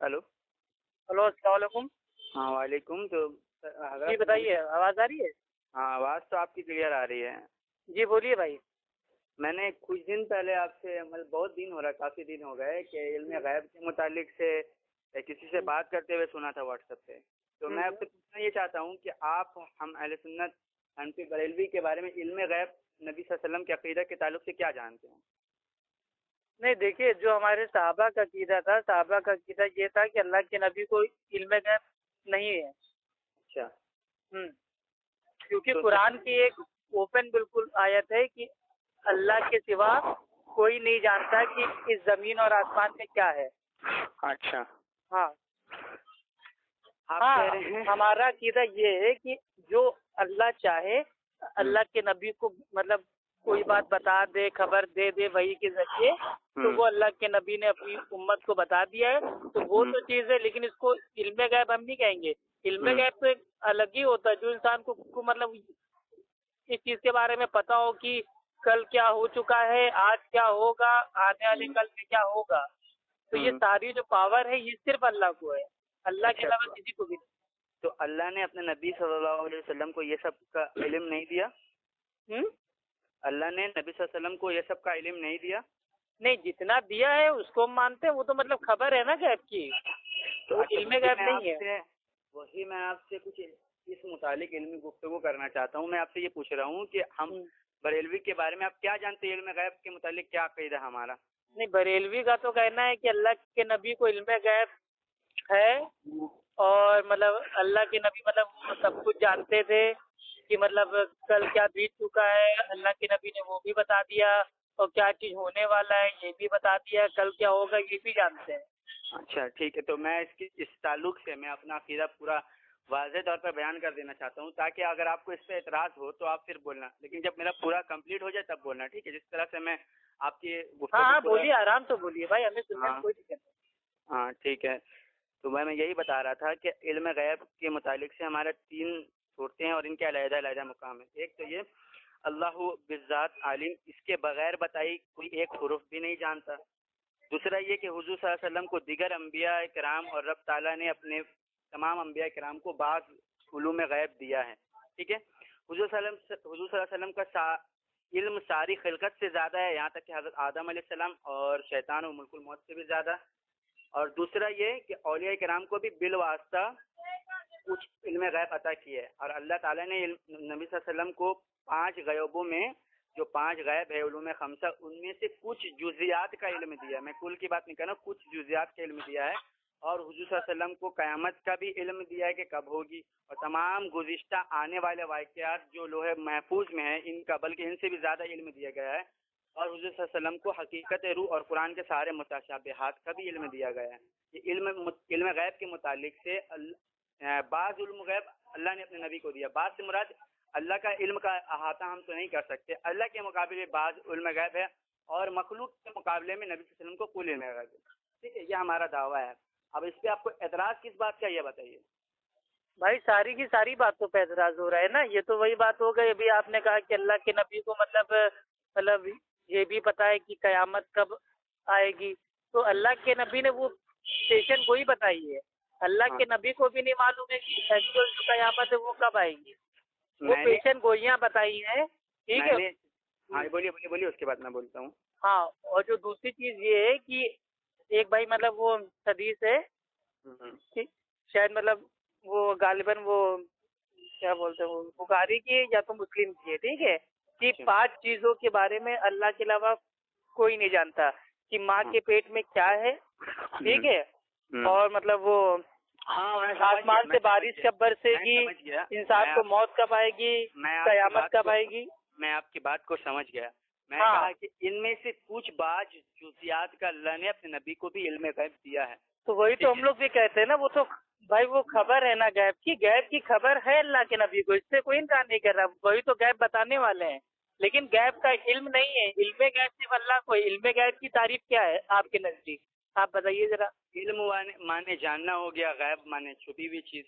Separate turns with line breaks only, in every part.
Hello
hello, السلام علیکم.
ہاں وعلیکم. تو
جی بتائیے، آواز آ رہی ہے؟
ہاں آواز تو آپ کی کلیئر آ رہی ہے.
جی بولیے بھائی.
میں نے کچھ دن پہلے آپ سے مطلب بہت دن ہو رہا ہے، کافی دن ہو گئے کہ علم غیب کے متعلق سے کسی سے بات کرتے ہوئے سنا تھا واٹس ایپ پہ. تو میں آپ سے پوچھنا یہ چاہتا ہوں کہ آپ ہم اہل سنت حنفی بریلوی کے بارے میں علم غیب نبی صلی اللہ علیہ وسلم کے عقیدہ کے تعلق سے کیا جانتے ہیں؟
نہیں دیکھیے، جو ہمارے صحابہ کا عقیدہ تھا، صحابہ کا عقیدہ یہ تھا کہ اللہ کے نبی کو علم غیب نہیں ہے.
اچھا.
کیونکہ قرآن کی ایک اوپن بالکل آیت ہے کہ اللہ کے سوا کوئی نہیں جانتا کہ اس زمین اور آسمان میں کیا ہے.
اچھا.
ہاں
آپ کہہ رہے ہیں
ہمارا عقیدہ یہ ہے کہ جو اللہ چاہے اللہ کے نبی کو مطلب کوئی بات بتا دے، خبر دے دے وحی کے ذریعے، تو وہ اللہ کے نبی نے اپنی امت کو بتا دیا ہے. تو وہ تو چیز ہے، لیکن اس کو علم غیب ہم نہیں کہیں گے. علم غیب تو ایک الگ ہی ہوتا ہے. جو انسان کو مطلب اس چیز کے بارے میں پتا ہو کہ کل کیا ہو چکا ہے، آج کیا ہوگا، آنے والے کل میں کیا ہوگا. تو یہ ساری جو پاور ہے یہ صرف اللہ کو ہے، اللہ کے علاوہ کسی کو بھی نہیں.
تو اللہ نے اپنے نبی صلی اللہ علیہ وسلم کو یہ سب کا علم نہیں دیا؟ اللہ نے نبی صلی اللہ علیہ وسلم کو یہ سب کا علم نہیں دیا؟
نہیں، جتنا دیا ہے اس کو ہم مانتے ہیں. وہ تو مطلب خبر ہے نا غیب کی، تو علم غیب نہیں ہے.
وہی میں آپ سے کچھ اس متعلق علمی گفتگو کرنا چاہتا ہوں. میں آپ سے یہ پوچھ رہا ہوں کہ ہم بریلوی کے بارے میں آپ کیا جانتے ہیں؟ علم غیب کے متعلق کیا عقیدہ ہمارا؟
نہیں، بریلوی کا تو کہنا ہے کہ اللہ کے نبی کو علم غیب ہے، اور مطلب اللہ کے نبی مطلب وہ سب کچھ جانتے تھے کہ مطلب کل کیا بیت چکا ہے، اللہ کے نبی نے وہ بھی بتا دیا، اور کیا چیز ہونے والا ہے یہ بھی بتا دیا، کل کیا ہوگا یہ بھی جانتے ہیں.
اچھا ٹھیک ہے. تو میں اس تعلق سے میں اپنا عقیدہ پورا واضح طور پر بیان کر دینا چاہتا ہوں، تاکہ اگر آپ کو اس پہ اعتراض ہو تو آپ پھر بولنا، لیکن جب میرا پورا کمپلیٹ ہو جائے تب بولنا، ٹھیک ہے؟ جس طرح سے میں آپ کی گفتگو
ہاں بولیے، آرام سے بولیے بھائی، ہمیں سننے میں کوئی دقت نہیں.
ہاں ٹھیک ہے. تو میں یہی بتا رہا تھا کہ علم غیب کے متعلق سے ہمارے 3 صورتیں ہیں اور ان کے علیحدہ علیحدہ مقام ہیں. ایک تو یہ اللہ بالذات عالم، اس کے بغیر بتائی کوئی ایک حرف بھی نہیں جانتا. دوسرا یہ کہ حضور صلی اللہ علیہ وسلم کو دیگر انبیاء کرام اور رب تعالیٰ نے اپنے تمام انبیاء کرام کو بعض علوم غیب دیا ہے. ٹھیک ہے. حضور صلی اللہ علیہ وسلم کا علم ساری خلقت سے زیادہ ہے، یہاں تک کہ حضرت آدم علیہ السلام اور شیطان و ملک الموت سے بھی زیادہ. اور دوسرا یہ کہ اولیاء کرام کو بھی بالواسطہ کچھ علم غیب عطا کیے ہے، اور اللہ تعالیٰ نے نبی صلی اللہ علیہ وسلم کو 5 غیبوں میں جو 5 غیب ہے علوم خمسہ، ان میں سے کچھ جزیات کا علم دیا ہے. میں کل کی بات نہیں کرنا، کچھ جزیات کا علم دیا ہے. اور حضور صلی اللہ علیہ وسلم کو قیامت کا بھی علم دیا ہے کہ کب ہوگی، اور تمام گزشتہ آنے والے واقعات جو لوح محفوظ میں ہیں ان کا، بلکہ ان سے بھی زیادہ علم دیا گیا ہے. اور حضور صلی اللہ علیہ وسلم کو حقیقت روح اور قرآن کے سارے متشابہات کا بھی علم دیا گیا ہے. یہ علم غیب کے متعلق سے بعض علم غیب اللہ نے اپنے نبی کو دیا. بعض سے مراد اللہ کا علم کا احاطہ ہم تو نہیں کر سکتے، اللہ کے مقابلے بعض علم غیب ہے، اور مخلوق کے مقابلے میں نبی صلی اللہ علیہ وسلم کو کل علم غیب ہے. ٹھیک ہے، یہ ہمارا دعویٰ ہے. اب اس پہ آپ کو اعتراض کس بات کا یہ بتائیے.
بھائی ساری کی ساری باتوں پہ اعتراض ہو رہا ہے نا. یہ تو وہی بات ہو گئی. ابھی آپ نے کہا کہ اللہ کے نبی کو مطلب یہ بھی پتا ہے کہ قیامت کب آئے گی. تو اللہ کے نبی نے وہ پیشن گوئی بتائی ہے. اللہ کے نبی کو بھی نہیں معلوم ہے کہ ایکچوئل جو قیامت ہے وہ کب آئے گی. وہ پیشن گوئیاں بتائی ہیں. ٹھیک ہے.
ہاں بولیے اس کے بعد میں بولتا ہوں.
ہاں، اور جو دوسری چیز یہ ہے کہ ایک بھائی مطلب وہ حدیث ہے شاید مطلب وہ غالباً وہ کیا بولتے ہیں وہ بخاری کی یا تو مسلم کی ہے. ٹھیک ہے، کہ 5 چیزوں کے بارے میں اللہ کے علاوہ کوئی نہیں جانتا. کہ ماں کے پیٹ میں کیا ہے، ٹھیک ہے، اور مطلب وہ آسمان سے بارش کب برسے گی، انسان کو موت کب آئے گی، قیامت کب آئے گی.
میں آپ کی بات کو سمجھ گیا. میں نے کہا کہ ان میں سے کچھ بعض جزیات کا اللہ نے اپنے نبی کو بھی علم غیب دیا ہے.
تو وہی تو ہم لوگ بھی کہتے ہیں نا. وہ تو بھائی وہ خبر ہے نا غیب کی خبر ہے اللہ کے نبی کو، اس سے کوئی انکار نہیں کر رہا. وہی تو غیب بتانے والے ہیں، لیکن غیب کا علم نہیں ہے. علم غیب صرف اللہ کو. علم غیب کی تعریف کیا ہے آپ کے نزدیک؟ آپ بتائیے ذرا.
علم مانے جاننا ہو گیا، غیب مانے چھپی ہوئی چیز.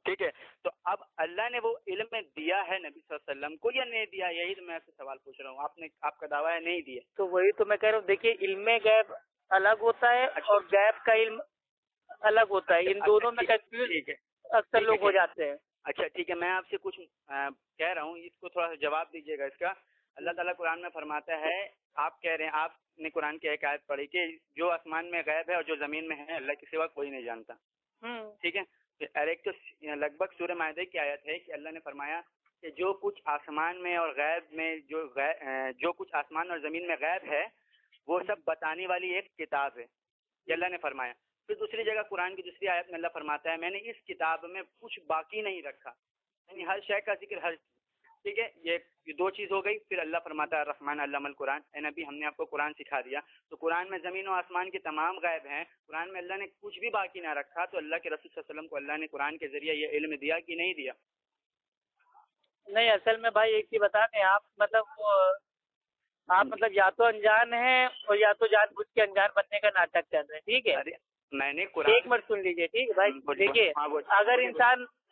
ٹھیک ہے. تو اب اللہ نے وہ علم دیا ہے نبی صلی اللہ علیہ وسلم کو یا نہیں دیا؟ یہی تو میں آپ سے سوال پوچھ رہا ہوں. آپ کا دعویٰ ہے نہیں دیا.
تو وہی تو میں کہہ رہا ہوں. دیکھیے علم غیب الگ ہوتا ہے اور غیب کا علم الگ ہوتا ہے. ان دونوں میں کنفیوز اکثر لوگ ہو جاتے ہیں.
اچھا ٹھیک ہے, میں آپ سے کچھ کہہ رہا ہوں, اس کو تھوڑا سا جواب دیجیے گا اس کا. اللہ تعالیٰ قرآن میں فرماتا ہے, آپ کہہ رہے ہیں, آپ نے قرآن کی ایک آیت پڑھی کہ جو آسمان میں غیب ہے اور جو زمین میں ہے اللہ کے سوا کوئی نہیں جانتا. ٹھیک ہے, ایک تو لگ بھگ سورہ مائدہ کی آیت ہے کہ اللہ نے فرمایا کہ جو کچھ آسمان میں اور غیب میں جو کچھ آسمان اور زمین میں غیب ہے وہ سب بتانے والی ایک کتاب ہے, یہ اللہ نے فرمایا. پھر دوسری جگہ قرآن کی دوسری آیت میں اللہ فرماتا ہے میں نے اس کتاب میں کچھ باقی نہیں رکھا, یعنی ہر شے کا ذکر ہر. ٹھیک ہے, یہ دو چیز ہو گئی. پھر اللہ فرماتا ہے الرحمن علم القرآن, اے نبی ہم نے آپ کو قرآن سکھا دیا. تو قرآن میں زمین و آسمان کے تمام غیب ہیں, قرآن میں اللہ نے کچھ بھی باقی نہ رکھا. تو اللہ کے رسول صلی اللہ علیہ وسلم کو اللہ نے قرآن کے ذریعے یہ علم دیا کہ نہیں دیا؟
نہیں, اصل میں بھائی ایک چیز بتا دیں, آپ مطلب یا تو انجان ہیں اور یا تو جان بوجھ کے انجان بننے کا ناٹک کر رہے ہیں. ٹھیک ہے,
میں نے
ایک منٹ سن لیجیے. ٹھیک ہے بھائی, دیکھیے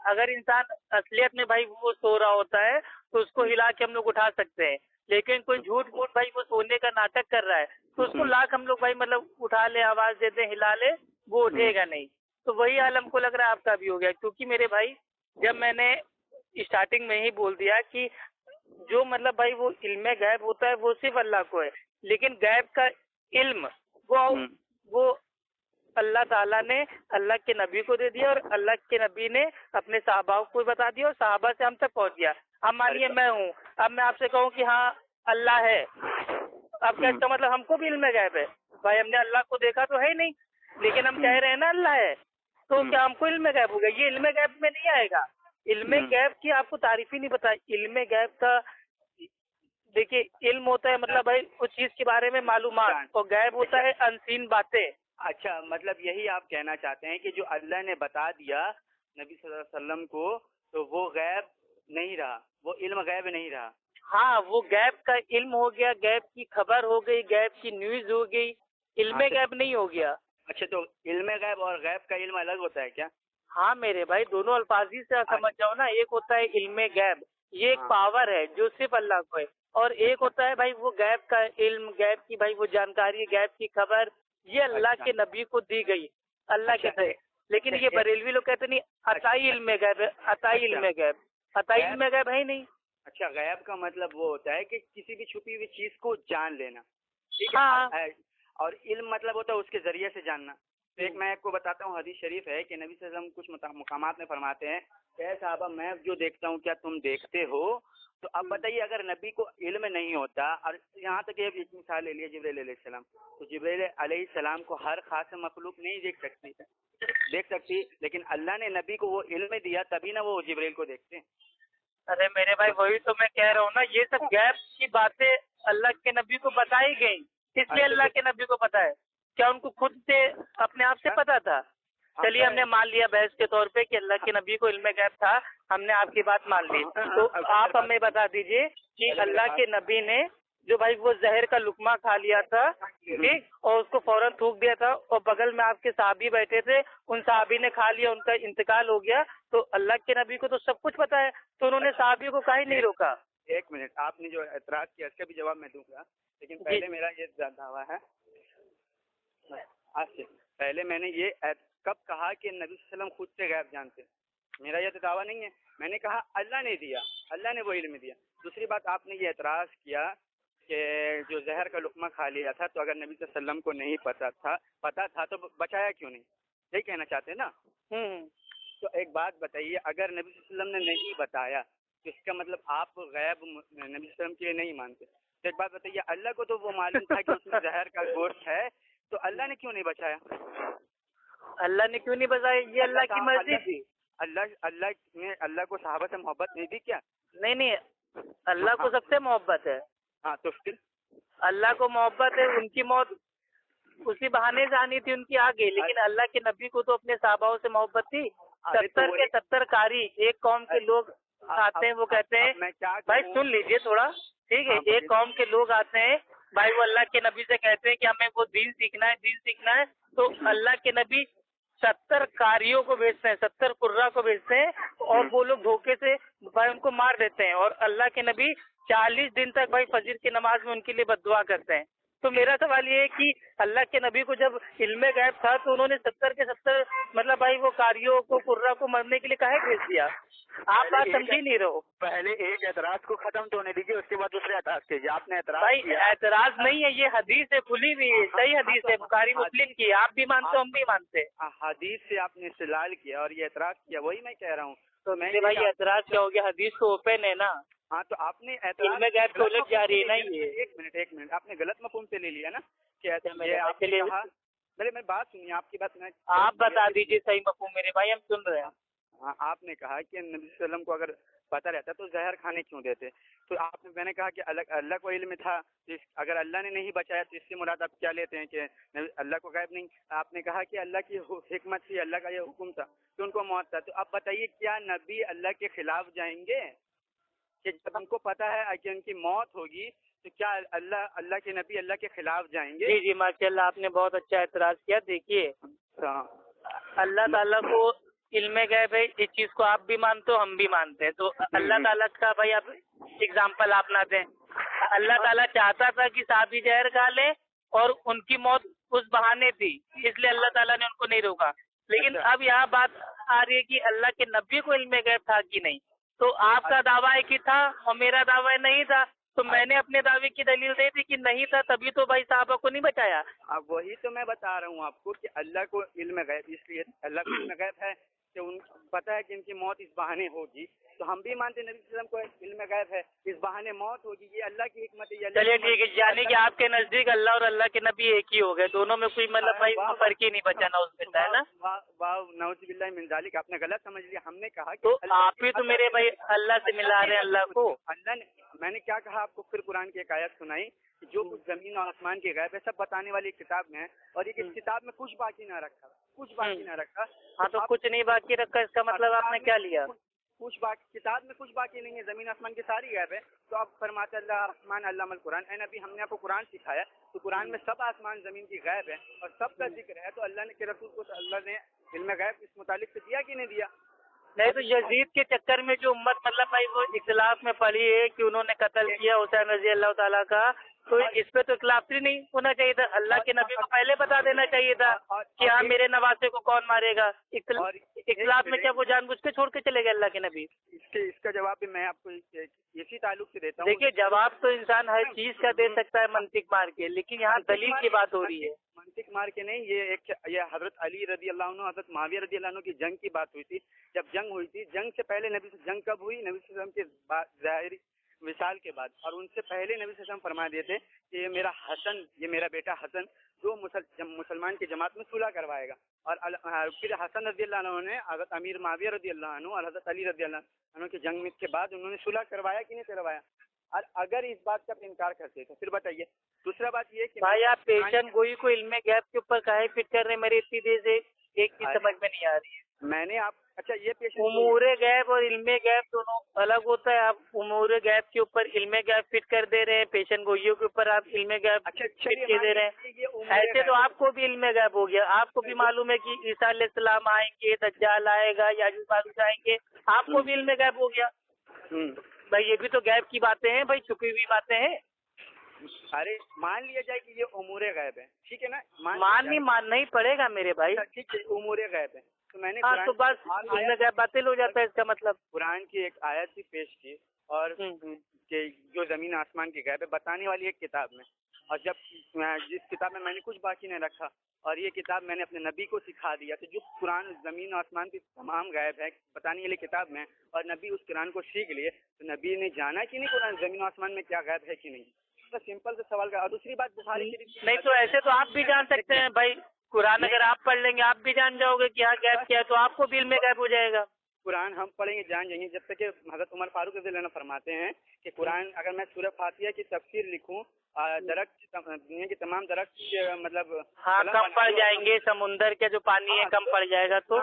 اگر انسان اصلیت میں بھائی وہ سو رہا ہوتا ہے تو اس کو ہلا کے ہم لوگ اٹھا سکتے ہیں, لیکن کوئی جھوٹ موٹ بھائی وہ سونے کا ناٹک کر رہا ہے تو اس کو لاکھ ہم لوگ بھائی مطلب اٹھا لے, آواز دے دیں, ہلا لے, وہ اٹھے گا نہیں. تو وہی حال ہم کو لگ رہا ہے آپ کا بھی ہو گیا, کیونکہ میرے بھائی جب میں نے اسٹارٹنگ میں ہی بول دیا کہ جو مطلب بھائی وہ علم غیب ہوتا ہے وہ صرف اللہ کو ہے, لیکن غیب کا علم وہ اللہ تعالیٰ نے اللہ کے نبی کو دے دیا اور اللہ کے نبی نے اپنے صحابہ کو بتا دیا اور صحابہ سے ہم تک پہنچ گیا. اب مانیے میں ہوں, اب میں آپ سے کہوں کہ ہاں اللہ ہے, اب کیا اس کا مطلب ہم کو بھی علم غیب ہے؟ بھائی ہم نے اللہ کو دیکھا تو ہے ہی نہیں, لیکن ہم کہہ رہے ہیں نا اللہ ہے, تو کیا ہم کو علم غیب ہو گیا؟ یہ علم غیب میں نہیں آئے گا. علم غیب کی آپ کو تعریف ہی نہیں بتائی. علم غیب کا دیکھیے علم ہوتا ہے مطلب بھائی اس چیز کے بارے میں معلومات, اور غیب ہوتا ہے انسین باتیں.
اچھا, مطلب یہی آپ کہنا چاہتے ہیں کہ جو اللہ نے بتا دیا نبی صلی اللہ علیہ وسلم کو تو وہ غیب نہیں رہا, وہ علم غیب نہیں رہا.
ہاں, وہ غیب کا علم ہو گیا, غیب کی خبر ہو گئی, غیب کی نیوز ہو گئی, علم غیب نہیں ہو گیا.
اچھا, تو علم غیب اور غیب کا علم الگ ہوتا ہے کیا؟
ہاں میرے بھائی, دونوں الفاظ ہی سے سمجھ جاؤ نا. ایک ہوتا ہے علم غیب, یہ ایک پاور ہے جو صرف اللہ کو ہے, اور ایک ہوتا ہے بھائی وہ غیب کا علم, غیب کی بھائی وہ جانکاری, غیب کی خبر, یہ اللہ کے نبی کو دی گئی اللہ کے سے. لیکن یہ بریلوی لوگ کہتے نہیں عطائی علم غیب ہے, عطائی علم غیب, عطائی علم غیب ہے ہی نہیں.
اچھا, غیب کا مطلب وہ ہوتا ہے کہ کسی بھی چھپی ہوئی چیز کو جان لینا.
ہاں,
اور علم مطلب ہوتا ہے اس کے ذریعے سے جاننا. ایک میں آپ کو بتاتا ہوں, حدیث شریف ہے کہ نبی صلی اللہ علیہ وسلم کچھ مقامات میں فرماتے ہیں کہ اے صحابہ میں جو دیکھتا ہوں کیا تم دیکھتے ہو؟ تو اب بتائیے اگر نبی کو علم نہیں ہوتا, اور یہاں تک ایک مثال لے لیے جبرائیل علیہ السلام, تو جبرائیل علیہ السلام کو ہر خاص مخلوق نہیں دیکھ سکتی, لیکن اللہ نے نبی کو وہ علم دیا تبھی نہ وہ جبرائیل کو دیکھتے ہیں.
ارے میرے بھائی وہی تو میں کہہ رہا ہوں نا, یہ سب غیب کی باتیں اللہ کے نبی کو بتائی گئی, اس لیے اللہ کے نبی کو پتا ہے. کیا ان کو خود سے اپنے آپ سے پتا تھا؟ چلیے ہم نے مان لیا بحث کے طور پہ کہ اللہ کے نبی کو علم غیب تھا, ہم نے آپ کی بات مان لی. تو آپ ہمیں بتا دیجئے کہ اللہ کے نبی نے جو بھائی وہ زہر کا لقمہ کھا لیا تھا, ٹھیک, اور اس کو فوراً تھوک دیا تھا, اور بغل میں آپ کے صحابی بیٹھے تھے, ان صحابی نے کھا لیا, ان کا انتقال ہو گیا, تو اللہ کے نبی کو تو سب کچھ پتا ہے, تو انہوں نے صحابی کو کہیں نہیں روکا.
ایک منٹ, آپ نے جو اعتراض کیا اس کا بھی جواب میں دوں گا, لیکن پہلے میرا یہ دعویٰ ہے, آج سے پہلے میں نے یہ کب کہا کہ نبی صلی اللہ علیہ وسلم خود سے غیب جانتے؟ میرا یہ تو دعویٰ نہیں ہے, میں نے کہا اللہ نے دیا, اللہ نے وہ علم دیا. دوسری بات, آپ نے یہ اعتراض کیا کہ جو زہر کا لقمہ کھا لیا تھا, تو اگر نبی صلی اللہ علیہ وسلم کو نہیں پتا تھا تو بچایا کیوں نہیں, یہی کہنا چاہتے ہیں نا؟ تو ایک بات بتائیے, اگر نبی صلی اللہ علیہ وسلم نے نہیں بتایا تو اس کا مطلب آپ غیب نبی صلی اللہ علیہ وسلم کے لیے نہیں مانتے. تو ایک بات بتائیے, اللہ کو تو وہ معلوم تھا کہ اس میں زہر کا گوشت ہے, تو اللہ نے کیوں نہیں بچایا؟
اللہ نے کیوں نہیں بچایا؟ یہ اللہ کی مرضی تھی.
اللہ کو صحابہ سے محبت نہیں تھی کیا؟
نہیں, اللہ کو سب سے محبت ہے.
ہاں, تو پھر
اللہ کو محبت ہے, ان کی موت اسی بہانے سے آنی تھی, ان کی آ گئی, لیکن اللہ کے نبی کو تو اپنے صحابہ سے محبت تھی. 70 کے 70 قاری ایک قوم کے لوگ آتے ہیں, وہ کہتے ہیں بھائی سن لیجئے تھوڑا, ٹھیک ہے, ایک قوم کے لوگ آتے ہیں بھائی, وہ اللہ کے نبی سے کہتے ہیں کہ ہمیں وہ دین سیکھنا ہے, تو اللہ کے نبی 70 قاریوں کو بھیجتے ہیں, 70 قرہ کو بھیجتے ہیں, اور وہ لوگ دھوکے سے بھائی ان کو مار دیتے ہیں, اور اللہ کے نبی 40 دن تک بھائی فجر کی نماز میں ان کے لیے بد دعا کرتے ہیں. تو میرا سوال یہ ہے کہ اللہ کے نبی کو جب علم غیب تھا تو انہوں نے 70 کے 70 مطلب بھائی وہ قاریوں کو قرہ کو مرنے کے لیے کاہے بھیج دیا؟ آپ بات سمجھی نہیں رہو.
پہلے ایک اعتراض کو ختم تو ہونے دیجیے، اس کے بعد دوسرے اعتراض کیجیے. آپ نے اعتراض
بھائی
کیا.
اعتراض نہیں ہے، یہ حدیث ہے کھلی ہوئی ہے، صحیح حدیث ہے، بخاری مسلم کی. آپ بھی مانتے ہم بھی مانتے.
حدیث سے آپ نے استدلال کیا اور یہ اعتراض کیا، وہی میں کہہ رہا ہوں.
تو میں بھائی اعتراض کیا ہو گیا؟ حدیث تو اوپن ہے نا.
ہاں تو آپ نے
علم غیب تو الٹ جا رہی ہے نا. یہ
ایک منٹ آپ نے غلط مفہوم سے لے لیا نا کہ
آپ کے لیے
میں بات سنیے، آپ کی بات
آپ بتا دیجیے صحیح مفہوم. میرے بھائی ہم سن رہے ہیں.
ہاں آپ نے کہا کہ نبی صلی اللہ علیہ وسلم کو اگر پتہ رہتا تو زہر کھانے کیوں دیتے؟ تو میں نے کہا کہ اللہ کو علم تھا، اگر اللہ نے نہیں بچایا تو اس سے مراد آپ کیا لیتے ہیں کہ اللہ کو غیب نہیں؟ آپ نے کہا کہ اللہ کی حکمت تھی، اللہ کا یہ حکم تھا کہ ان کو موت تھا. تو اب بتائیے کیا نبی اللہ کے خلاف جائیں گے کہ جب ان کو پتہ ہے کہ ان کی موت ہوگی تو کیا اللہ کے نبی اللہ کے خلاف جائیں گے؟
جی ماشاء اللہ آپ نے بہت اچھا اعتراض کیا. دیکھیے اللہ تعالیٰ کو علم غیب ہے، اس چیز کو آپ بھی مانتے ہو ہم بھی مانتے ہیں. تو اللہ تعالیٰ کا بھائی آپ اگزامپل آپ نہ دیں. اللہ تعالیٰ چاہتا تھا کہ صحابی زہر کھا لے اور ان کی موت اس بہانے تھی، اس لیے اللہ تعالیٰ نے ان کو نہیں روکا. لیکن اب یہاں بات آ رہی ہے کہ اللہ کے نبی کو علم غیب تھا کہ نہیں. تو آپ کا دعویٰ ہے کہ تھا اور میرا دعویٰ نہیں تھا. تو میں نے اپنے دعوے کی دلیل دے دی کہ نہیں تھا، تبھی تو بھائی صحابہ کو نہیں بچایا.
اب وہی تو میں بتا رہا ہوں آپ کو کہ اللہ کو علم غیب، اس لیے اللہ کو علم غیب ہے کہ ان پتہ ہے کہ ان کی موت اس بہانے ہوگی. تو ہم بھی مانتے نبی صلی اللہ علیہ وسلم کو علم غیب ہے، اس بہانے موت ہوگی، یہ اللہ کی حکمت ہے.
چلیے ٹھیک ہے، یعنی کہ آپ کے نزدیک اللہ اور اللہ کے نبی ایک ہی ہو گئے، دونوں میں کوئی مطلب بھائی فرق ہی نہیں بچا. نعوذ باللہ ہے نا.
واہ نعوذ باللہ من ذالک، آپ نے غلط سمجھ لیا. ہم نے کہا
تو آپ ہی تو میرے بھائی اللہ سے ملا رہے ہیں اللہ کو.
اللہ نے، میں نے کیا کہا آپ کو؟ پھر قرآن کی ایک آیت سنائی کہ جو کچھ زمین اور آسمان کے غیب ہے سب بتانے والی ایک کتاب میں ہے، اور یہ اس کتاب میں کچھ باقی نہ رکھا، کچھ باقی نہ رکھا.
ہاں تو کچھ نہیں باقی رکھا، اس کا مطلب آپ نے کیا لیا؟
کچھ باقی، کتاب میں کچھ باقی نہیں ہے، زمین آسمان کی ساری غیب ہے. تو آپ فرماتے اللہ الرحمن علم القرآن. اے نبی ہم نے آپ کو قرآن سکھایا، تو قرآن میں سب آسمان زمین کی غیب ہے اور سب کا ذکر ہے. تو اللہ نے کے رسول کو اللہ نے علم غیب اس متعلق سے دیا کہ نہیں دیا؟
نہیں تو یزید کے چکر میں جو امت مطلب بھائی وہ اختلاف میں پڑی ہے کہ انہوں نے قتل کیا حسین رضی اللہ تعالیٰ کا، تو اس پہ تو اختلاف ہی نہیں ہونا چاہیے تھا. اللہ کے نبی کو پہلے بتا دینا چاہیے تھا کہ ہاں میرے نواسے کو کون مارے گا. اختلاف میں کیا وہ جان بوجھ کے چھوڑ کے چلے گئے اللہ کے نبی؟
اس کا جواب بھی میں آپ کو اسی تعلق سے دیتا ہوں.
دیکھیے جواب تو انسان ہر چیز کا دے سکتا ہے منطق مار کے، لیکن یہاں دلیل کی بات ہو رہی ہے.
منطق مار کے نہیں، یہ حضرت علی رضی اللہ عنہ حضرت معاویہ رضی اللہ عنہ کی جنگ کی بات ہوئی تھی. جب جنگ ہوئی تھی، جنگ سے پہلے نبی سے جنگ کب ہوئی؟ نبی صلی اللہ علیہ وسلم کے ظاہری وصال کے بعد. اور ان سے پہلے نبی صلی اللہ علیہ وسلم فرما دیے تھے کہ یہ میرا بیٹا حسن جو مسلمان کی جماعت میں صلح کروائے گا. اور پھر حسن رضی اللہ عنہ نے حضرت امیر معاویہ رضی اللہ عنہ اور حضرت علی رضی اللہ عنہ کی جنگ کے بعد انہوں نے صلح کروایا کہ نہیں کروایا؟ اور اگر اس بات کا انکار کرتے تو پھر بتائیے. دوسرا بات یہ کہ
بھائی آپ پیشن گوئی کو علم غیب کے اوپر کاہے فٹ کر رہے ہیں؟ میری اتنی دیر سے ایک چیز سمجھ میں نہیں آ رہی ہے.
میں نے آپ اچھا یہ پیشن
امور غیب اور علم غیب دونوں الگ ہوتا ہے. آپ امور غیب کے اوپر علم غیب فٹ کر دے رہے ہیں، پیشن گوئیوں کے اوپر آپ علم غیب فٹ کر دے رہے ہیں. ایسے تو آپ کو بھی علم غیب ہو گیا، آپ کو بھی معلوم ہے کہ عیسیٰ علیہ السلام آئیں گے، دجال آئے گا، یاجوج ماجوج آئیں گے، آپ کو بھی علم غیب ہو گیا. بھائی یہ بھی تو غیب کی باتیں ہیں بھائی، چھپی ہوئی باتیں ہیں.
ارے مان لیا جائے کہ یہ امور غیب ہے، ٹھیک ہے نا؟
ماننا ہی پڑے گا میرے بھائی.
ٹھیک ہے امور غیب ہے. تو میں نے
تو بس علم غیب باطل ہو جاتا ہے اس کا مطلب.
قرآن کی ایک آیت بھی پیش کی اور کہ جو زمین آسمان کی غیب ہے بتانے والی ایک کتاب میں. اور جس کتاب میں نے کچھ باقی نہیں رکھا اور یہ کتاب میں نے اپنے نبی کو سکھا دیا. تو جو قرآن زمین و آسمان کی تمام غیب ہے بتانے والی کتاب میں اور نبی اس قرآن کو سیکھ لیے، تو نبی نے جانا کہ نہیں قرآن زمین و آسمان میں کیا غیب ہے کہ نہیں؟ تو سمپل سے سوال کا. اور دوسری بات بخاری شریف
نہیں تو ایسے تو آپ بھی جان سکتے ہیں بھائی. قرآن اگر آپ پڑھ لیں گے آپ بھی جان جاؤ گے کہ ہاں غیب کیا ہے، تو آپ کو بھی علم غیب ہو جائے گا. قرآن
ہم پڑھیں گے جان جائیں گے. جب تک کہ حضرت عمر فاروق رضی اللہ عنہ فرماتے ہیں کہ قرآن اگر میں سورہ فاتحہ کی تفسیر لکھوں، درخت دنیا کے تمام درخت مطلب
ہاں کم پڑ جائیں گے، سمندر کے جو پانی ہے کم پڑ جائے گا. تو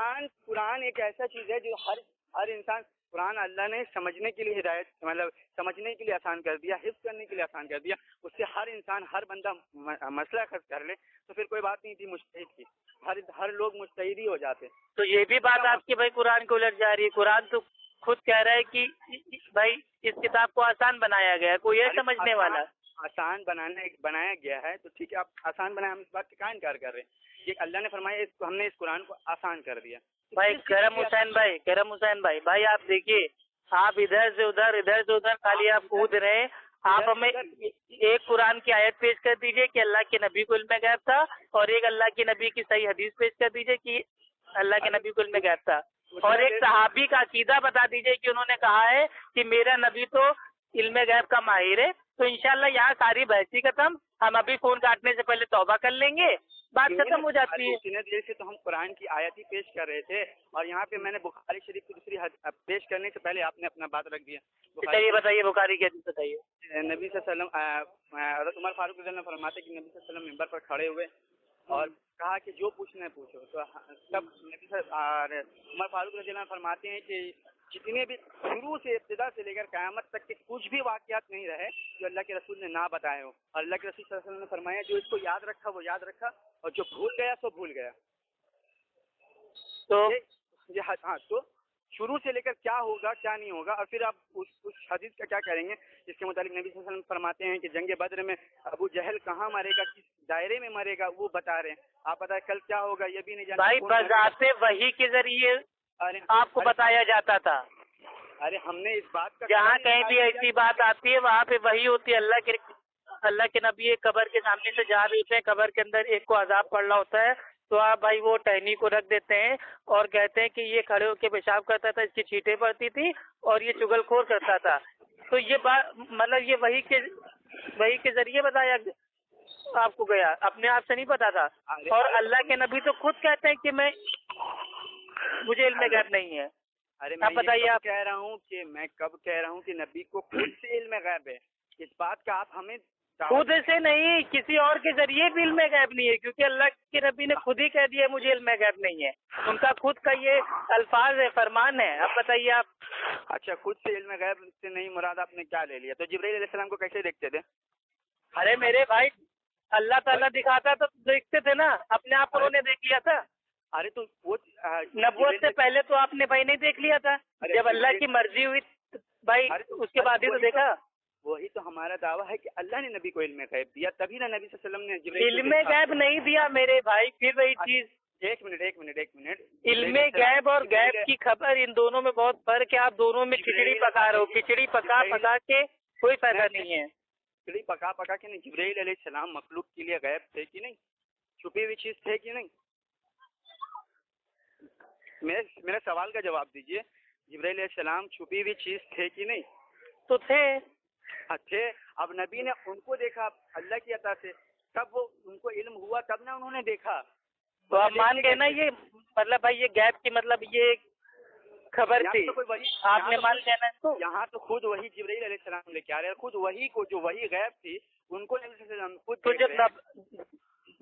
قرآن ایک ایسا چیز ہے جو ہر انسان، قرآن اللہ نے سمجھنے کے لیے ہدایت مطلب سمجھنے کے لیے آسان کر دیا، حفظ کرنے کے لیے آسان کر دیا. اس سے ہر انسان ہر بندہ مسئلہ خرچ کر لے تو پھر کوئی بات نہیں تھی مجتہد کی. ہر لوگ مجتہد ہی ہو جاتے.
تو یہ بھی بات آپ کی بھائی قرآن کو الٹ جا رہی ہے. قرآن تو خود کہہ رہا ہے کہ بھائی اس کتاب کو آسان بنایا گیا ہے، کوئی ہے سمجھنے والا.
آسان بنایا گیا ہے تو ٹھیک ہے، آپ آسان بنائیں، ہم اس بات کا کیا انکار کر رہے ہیں کہ اللہ نے فرمایا ہم نے اس قرآن کو آسان کر دیا.
بھائی کرم حسین بھائی آپ دیکھیے، آپ ادھر سے ادھر خالی آپ کود رہے ہیں. آپ ہمیں ایک قرآن کی آیت پیش کر دیجئے کہ اللہ کے نبی کو علم غیب تھا، اور ایک اللہ کے نبی کی صحیح حدیث پیش کر دیجئے کہ اللہ کے نبی کو علم غیب تھا، اور ایک صحابی کا عقیدہ بتا دیجئے کہ انہوں نے کہا ہے کہ میرا نبی تو علم غیب کا ماہر ہے. تو انشاءاللہ یہاں ساری بحثی ختم. ہم ابھی فون کاٹنے سے پہلے توبہ کر لیں گے، بات ختم ہو جاتی ہے.
اتنے دیر سے تو ہم قرآن کی آیت ہی پیش کر رہے تھے، اور یہاں پہ میں نے بخاری شریف کی دوسری پیش کرنے سے پہلے آپ نے اپنا بات رکھ دیا.
چلیے بتائیے بخاری کی حدیث بتائیے.
نبی صلی اللہ علیہ وسلم حضرت عمر فاروق رضی اللہ عنہ فرماتے کہ نبی صلی اللہ علیہ وسلم منبر پر کھڑے ہوئے اور کہا کہ جو پوچھنا ہے پوچھو. تو تب نبی عمر فاروق رضی اللہ عنہ فرماتے ہیں کہ جتنے بھی شروع سے ابتدا سے لے کر قیامت تک کے کچھ بھی واقعات نہیں رہے جو اللہ کے رسول نے نہ بتائے ہو، اور اللہ کے رسول صلی اللہ علیہ وسلم نے فرمایا جو اس کو یاد رکھا وہ یاد رکھا، اور جو بھول گیا سو بھول گیا. تو ہاں، تو شروع سے لے کر کیا ہوگا کیا نہیں ہوگا، اور پھر آپ اس حدیث کا کیا کریں گے جس کے متعلق نبی صلی اللہ علیہ وسلم فرماتے ہیں کہ جنگ بدر میں ابو جہل کہاں مرے گا، کس دائرے میں مرے گا، وہ بتا رہے ہیں. آپ بتائیں کل کیا ہوگا یہ بھی نہیں جانتے.
بھائی بذات وحی کے ذریعے آپ کو بتایا جاتا تھا.
ارے ہم نے اس بات کا
جہاں کہیں بھی ایسی بات آتی ہے وہاں پہ وہی ہوتی ہے. اللہ کے نبی ایک قبر کے سامنے سے جا رہے ہوتے ہیں، قبر کے اندر ایک کو عذاب پڑ رہا ہوتا ہے، تو آپ بھائی وہ ٹہنی کو رکھ دیتے ہیں اور کہتے ہیں کہ یہ کھڑے ہو کے پیشاب کرتا تھا، اس کی چھینٹیں پڑتی تھی اور یہ چگل خور کرتا تھا. تو یہ بات مطلب یہ وہی کے ذریعے بتایا آپ کو گیا، اپنے آپ سے نہیں پتا تھا. اور اللہ کے نبی تو خود کہتے ہیں کہ مجھے علم غیب نہیں ہے.
ارے میں بتائیے، آپ کہہ رہا ہوں کہ میں کب کہہ رہا ہوں کہ نبی کو خود سے علم غیب ہے، اس بات کا آپ ہمیں
خود سے نہیں کسی اور کے ذریعے بھی علم غیب نہیں ہے، کیونکہ اللہ کے نبی نے خود ہی کہہ دیا مجھے علم غیب نہیں ہے. ان کا خود کا یہ الفاظ ہے، فرمان ہے. اب بتائیے آپ.
اچھا، خود سے علم غیب سے نہیں مراد آپ نے کیا لے لیا؟ تو جبرائیل علیہ السلام کو کیسے دیکھتے تھے؟
ارے میرے بھائی اللہ تعالیٰ دکھاتا تو دیکھتے تھے نا، اپنے آپ انہوں نے دیکھ لیا تھا.
ارے تو وہ
نبوت سے پہلے تو آپ نے بھائی نہیں دیکھ لیا تھا، جب اللہ کی مرضی ہوئی بھائی اس کے بعد ہی تو دیکھا.
وہی تو ہمارا دعویٰ ہے کہ اللہ نے نبی کو علم غیب دیا، تبھی نہ نبی صلی اللہ علیہ وسلم نے
علم غیب نہیں دیا میرے بھائی. پھر وہی چیز،
ایک منٹ
علم غیب اور غیب کی خبر ان دونوں میں بہت فرق ہے. آپ دونوں میں کھچڑی پکا رہے ہو، کھچڑی پکا کے کوئی فائدہ نہیں ہے.
کھچڑی پکا کے نہیں. جبرائیل علیہ السلام مخلوق کے لیے غیب تھے کہ نہیں؟ چھپی ہوئی چیز تھے کہ نہیں؟ میرے سوال کا جواب دیجئے. جبرائیل علیہ السلام چھپی ہوئی چیز تھے کہ نہیں؟
تو تھے.
تھے. اب نبی نے ان کو دیکھا اللہ کی عطا سے، تب وہ ان کو علم ہوا، تب نہ انہوں نے دیکھا.
تو آپ مان گئے نا یہ مطلب بھائی یہ غیب کی مطلب یہ خبر تھی، آپ نے مان لیا نا. تو
یہاں تو خود وہی جبرائیل علیہ السلام لے کے آ رہے ہیں، خود وہی کو جو وہی غیب تھی ان کو خود.
تو جب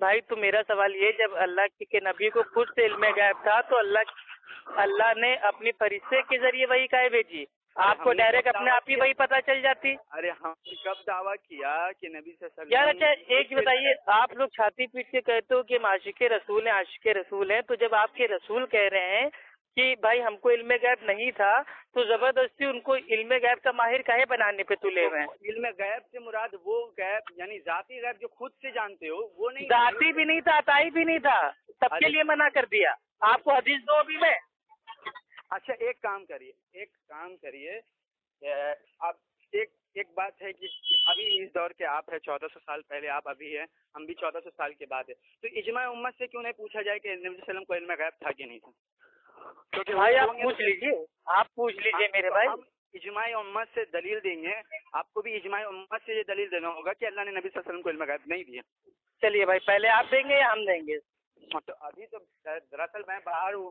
بھائی تو میرا سوال یہ، جب اللہ کے نبی کو خود سے علم غیب تھا تو اللہ نے اپنی فرشتے کے ذریعے وہی کہے بھیجی، آپ کو ڈائریکٹ اپنے آپ ہی وہی پتہ چل جاتی.
ارے ہم نے کب دعویٰ کیا کہ نبی صلی اللہ علیہ وسلم
یار. اچھا ایک بتائیے، آپ لوگ چھاتی پیٹ کے کہتے ہو کہ ہم عاشق رسول ہیں، عاشق رسول ہیں، تو جب آپ کے رسول کہہ رہے ہیں کہ بھائی ہم کو علم غیب نہیں تھا تو زبردستی ان کو علم غیب کا ماہر کاہے بنانے پہ تلے ہوئے ہیں؟
علم غیب سے مراد وہ غیب یعنی ذاتی غیب جو خود سے جانتے ہو وہ نہیں.
ذاتی بھی نہیں تھا، عطائی بھی نہیں تھا، سب کے لیے منع کر دیا. آپ کو حدیث دو ابھی میں.
اچھا ایک کام کریے آپ. ایک بات ہے کہ ابھی اس دور کے آپ ہے 1400 سال پہلے، آپ ابھی ہیں، ہم بھی 1400 سال کے بعد ہے، تو اجماع امت سے کیوں نہیں پوچھا جائے کہ نبی صلی اللہ علیہ وسلم کو علم غیب تھا کہ نہیں تھا؟ کیونکہ
بھائی آپ پوچھ لیجیے میرے بھائی.
اجماع امت سے دلیل دیں گے، آپ کو بھی اجماع امت سے یہ دلیل دینا ہوگا کہ اللہ نے نبی صلی اللہ علیہ وسلم کو علم غیب نہیں دیا.
چلیے بھائی پہلے آپ دیں گے یا ہم دیں گے؟
تو ابھی تو دراصل میں باہر ہوں.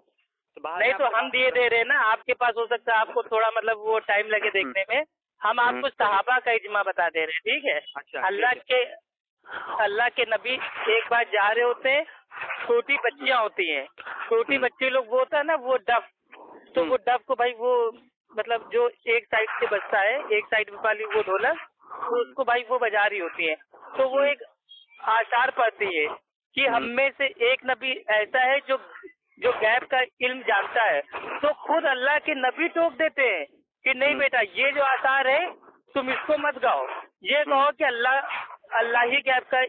نہیں تو ہم دے دے رہے نا، آپ کے پاس ہو سکتا ہے آپ کو تھوڑا مطلب وہ ٹائم لگے دیکھنے میں. ہم آپ کو صحابہ کا اجماع بتا دے رہے ہیں، ٹھیک ہے. اللہ کے نبی ایک بار جا رہے ہوتے ہیں، چھوٹی بچیاں ہوتی ہیں، چھوٹی بچے لوگ وہ ہوتا ہے نا وہ ڈف، تو وہ ڈف کو بھائی وہ مطلب جو ایک سائڈ سے بجتا ہے، ایک سائڈ والی وہ ڈھولک، تو اس کو بھائی وہ بجا رہی ہوتی ہے. تو وہ ایک آثار پڑتی ہے کہ ہم میں سے ایک نبی ایسا ہے جو غیب کا علم جانتا ہے. تو خود اللہ کے نبی ٹوک دیتے ہیں کہ نہیں بیٹا یہ جو آثار ہے تم اس کو مت گاؤ، یہ کہو کہ اللہ ہی غیب کا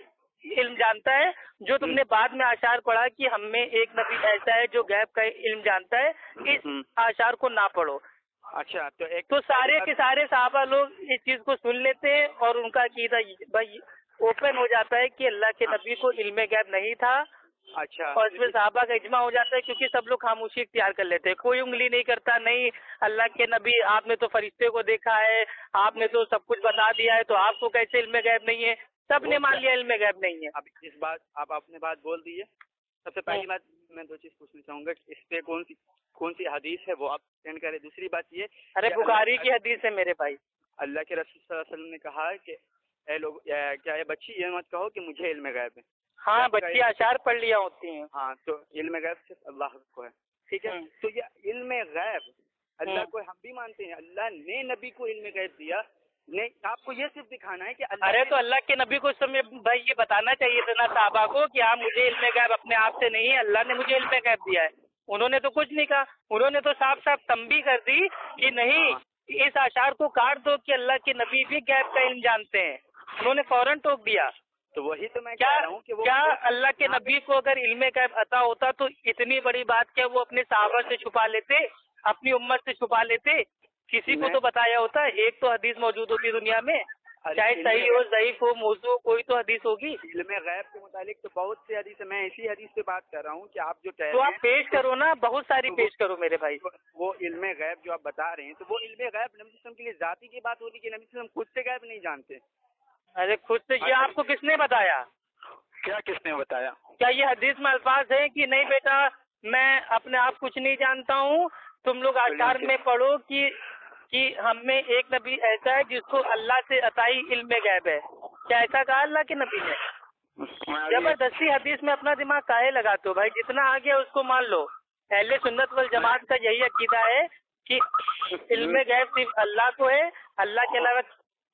علم جانتا ہے. جو تم نے بعد میں اشعار پڑھا کہ ہم میں ایک نبی ایسا ہے جو غیب کا علم جانتا ہے، اس اشعار کو نہ پڑھو.
اچھا
تو سارے کے سارے صحابہ لوگ اس چیز کو سن لیتے ہیں اور ان کا عقیدہ بھائی اوپن ہو جاتا ہے کہ اللہ کے نبی کو علم غیب نہیں تھا.
اچھا،
اور اس میں صحابہ کا اجماع ہو جاتا ہے کیونکہ سب لوگ خاموشی اختیار کر لیتے ہیں، کوئی انگلی نہیں کرتا نہیں اللہ کے نبی آپ نے تو فرشتے کو دیکھا ہے، آپ نے تو سب کچھ بتا دیا ہے، تو آپ کو کیسے علم غیب نہیں ہے. سب نے مان لیا علم غیب نہیں ہے.
اب اس بات آپ نے بات بول دی ہے. سب سے پہلی بات میں دو چیز پوچھنا چاہوں گا کہ اس پہ کون سی حدیث ہے وہ آپ سینڈ کریں. دوسری بات یہ،
ارے بخاری کی حدیث ہے میرے بھائی.
اللہ کے رسول صلی اللہ علیہ وسلم نے کہا کہ اے لوگ کیا یہ بچی یہ مت کہو کہ مجھے علم غیب ہے.
ہاں بچی اشعار پڑھ لیا ہوتی ہیں.
ہاں تو علم غیب صرف اللہ کو ہے. ٹھیک ہے، تو یہ علم غیب اللہ کو ہم بھی مانتے ہیں. اللہ نے نبی کو علم غیب دیا، نہیں آپ کو یہ صرف دکھانا ہے کہ
ارے تو اللہ کے نبی کو اس سمے بھائی یہ بتانا چاہیے تھا نا صحابہ کو کہ آپ مجھے علم غیب اپنے آپ سے نہیں ہے، اللہ نے مجھے علم غیب دیا ہے. انہوں نے تو کچھ نہیں کہا، انہوں نے تو صاف صاف تنبیہ کر دی کہ نہیں اس اشعار کو کاٹ دو کہ اللہ کے نبی بھی غیب کا علم جانتے ہیں. انہوں نے فوراً ٹوک دیا.
تو وہی تو میں کہہ رہا ہوں کہ
کیا اللہ کے نبی کو اگر علم غیب عطا ہوتا تو اتنی بڑی بات کیا وہ اپنے صحابہ سے چھپا لیتے، اپنی امت سے چھپا لیتے؟ کسی کو تو بتایا ہوتا. ایک تو حدیث موجود ہوتی دنیا میں، چاہے صحیح ہو ضعیف ہو موضوع کوئی تو حدیث ہوگی.
علم غیب کے متعلق تو بہت سی حدیث ہے. میں اسی حدیث پہ بات کر رہا ہوں کہ آپ جو کہہ
تو
رہے
آپ پیش کرو نا، بہت ساری پیش کرو میرے بھائی.
وہ علم غیب جو آپ بتا رہے ہیں تو وہ علم غیب نبی صلی اللہ علیہ وسلم کے لیے ذاتی کی بات ہوتی کہ نبی صلی اللہ علیہ وسلم خود سے غیب نہیں جانتے.
ارے خود سے یہ آپ کو کس نے بتایا؟
کیا کس نے بتایا؟
کیا یہ حدیث میں الفاظ ہیں کہ نہیں بیٹا میں اپنے آپ کچھ نہیں جانتا ہوں، تم لوگ اشعار میں پڑھو کہ ہم میں ایک نبی ایسا ہے جس کو اللہ سے عطائی علم غیب ہے؟ کیا ایسا کہا اللہ کے نبی نے؟ زبردستی حدیث میں اپنا دماغ کاہے لگاتے ہو بھائی؟ جتنا آگے اس کو مان لو. اہل سنت والجماعت کا یہی عقیدہ ہے کہ علم غیب صرف اللہ کو ہے، اللہ کے علاوہ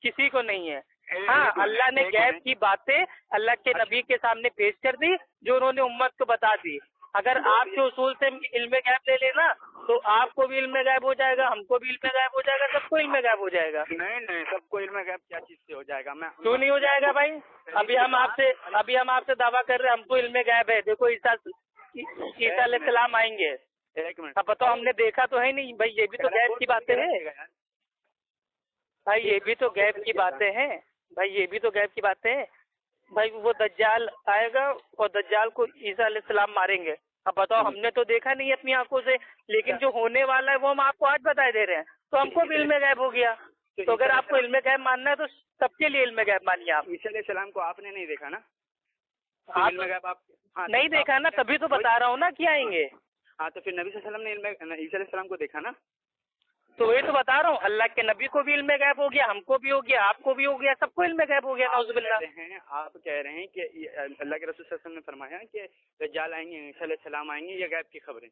کسی کو نہیں ہے. ہاں اللہ نے غیب کی باتیں اللہ کے نبی کے سامنے پیش کر دی جو انہوں نے امت کو بتا دی. اگر آپ کے اصول سے علم غیب لے لینا تو آپ کو بھی علم غیب ہو جائے گا، ہم کو بھی علم غیب ہو جائے گا، سب کو علم غیب ہو جائے گا.
نہیں سب کو علم غیب کیا چیز سے ہو جائے گا؟ میں
کیوں نہیں ہو جائے گا بھائی؟ ابھی ہم آپ سے دعویٰ کر رہے ہیں ہم کو علم غیب ہے. دیکھو عیسیٰ علیہ السلام آئیں گے.
ایک منٹ،
اب بتاؤ ہم نے دیکھا تو ہے نہیں بھائی. یہ بھی تو غیب کی باتیں ہیں بھائی، یہ بھی تو غیب کی باتیں ہیں بھائی، یہ بھی تو غیب کی باتیں ہیں بھائی. وہ دجال آئے گا اور دجال کو عیسیٰ علیہ السلام ماریں گے. اب بتاؤ ہم نے تو دیکھا نہیں اپنی آنکھوں سے، لیکن جو ہونے والا ہے وہ ہم آپ کو آج بتا دے رہے ہیں. تو ہم کو بھی علم غیب ہو گیا. تو اگر آپ کو علم غیب ماننا ہے تو سب کے لیے علم غیب مانیے. آپ
عیسیٰ علیہ السلام کو آپ نے نہیں دیکھا نا؟
علم غیب آپ نہیں دیکھا نا، تبھی تو بتا رہا ہوں نا کہ آئیں گے.
ہاں تو پھر نبی صلی اللہ علیہ وسلم نے عیسیٰ علیہ السلام کو دیکھا نا؟
تو وہی تو بتا رہا ہوں، اللہ کے نبی کو بھی علم غیب ہو گیا، ہم کو بھی ہو گیا، آپ کو بھی ہو گیا، سب کو علم غیب ہو گیا. نعوذ باللہ.
آپ کہہ رہے ہیں کہ اللہ کے رسول صلی اللہ علیہ وسلم نے فرمایا کہ دجال آئیں گے، عیسیٰ علیہ السلام آئیں گے، یہ غیب کی خبریں.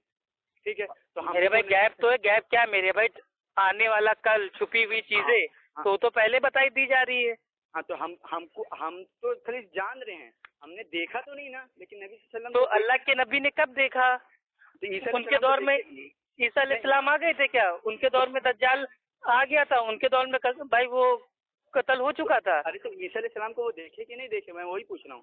ٹھیک ہے، تو
میرے بھائی غیب تو ہے. غیب کیا میرے بھائی؟ آنے والا کل، چھپی ہوئی چیزیں تو پہلے بتائی دی جا رہی ہے.
ہاں تو ہم تو خالی جان رہے ہیں، ہم نے دیکھا تو نہیں نا. لیکن نبی صلی اللہ علیہ وسلم
تو اللہ کے نبی نے کب دیکھا؟ ان کے دور میں عیسیٰ علیہ السلام آ گئے تھے کیا؟ ان کے دور میں دجال آ گیا تھا، ان کے دور میں بھائی وہ قتل ہو چکا تھا.
ارے تو عیسیٰ علیہ السلام کو وہ دیکھے کہ نہیں دیکھے؟ میں وہی پوچھ رہا ہوں.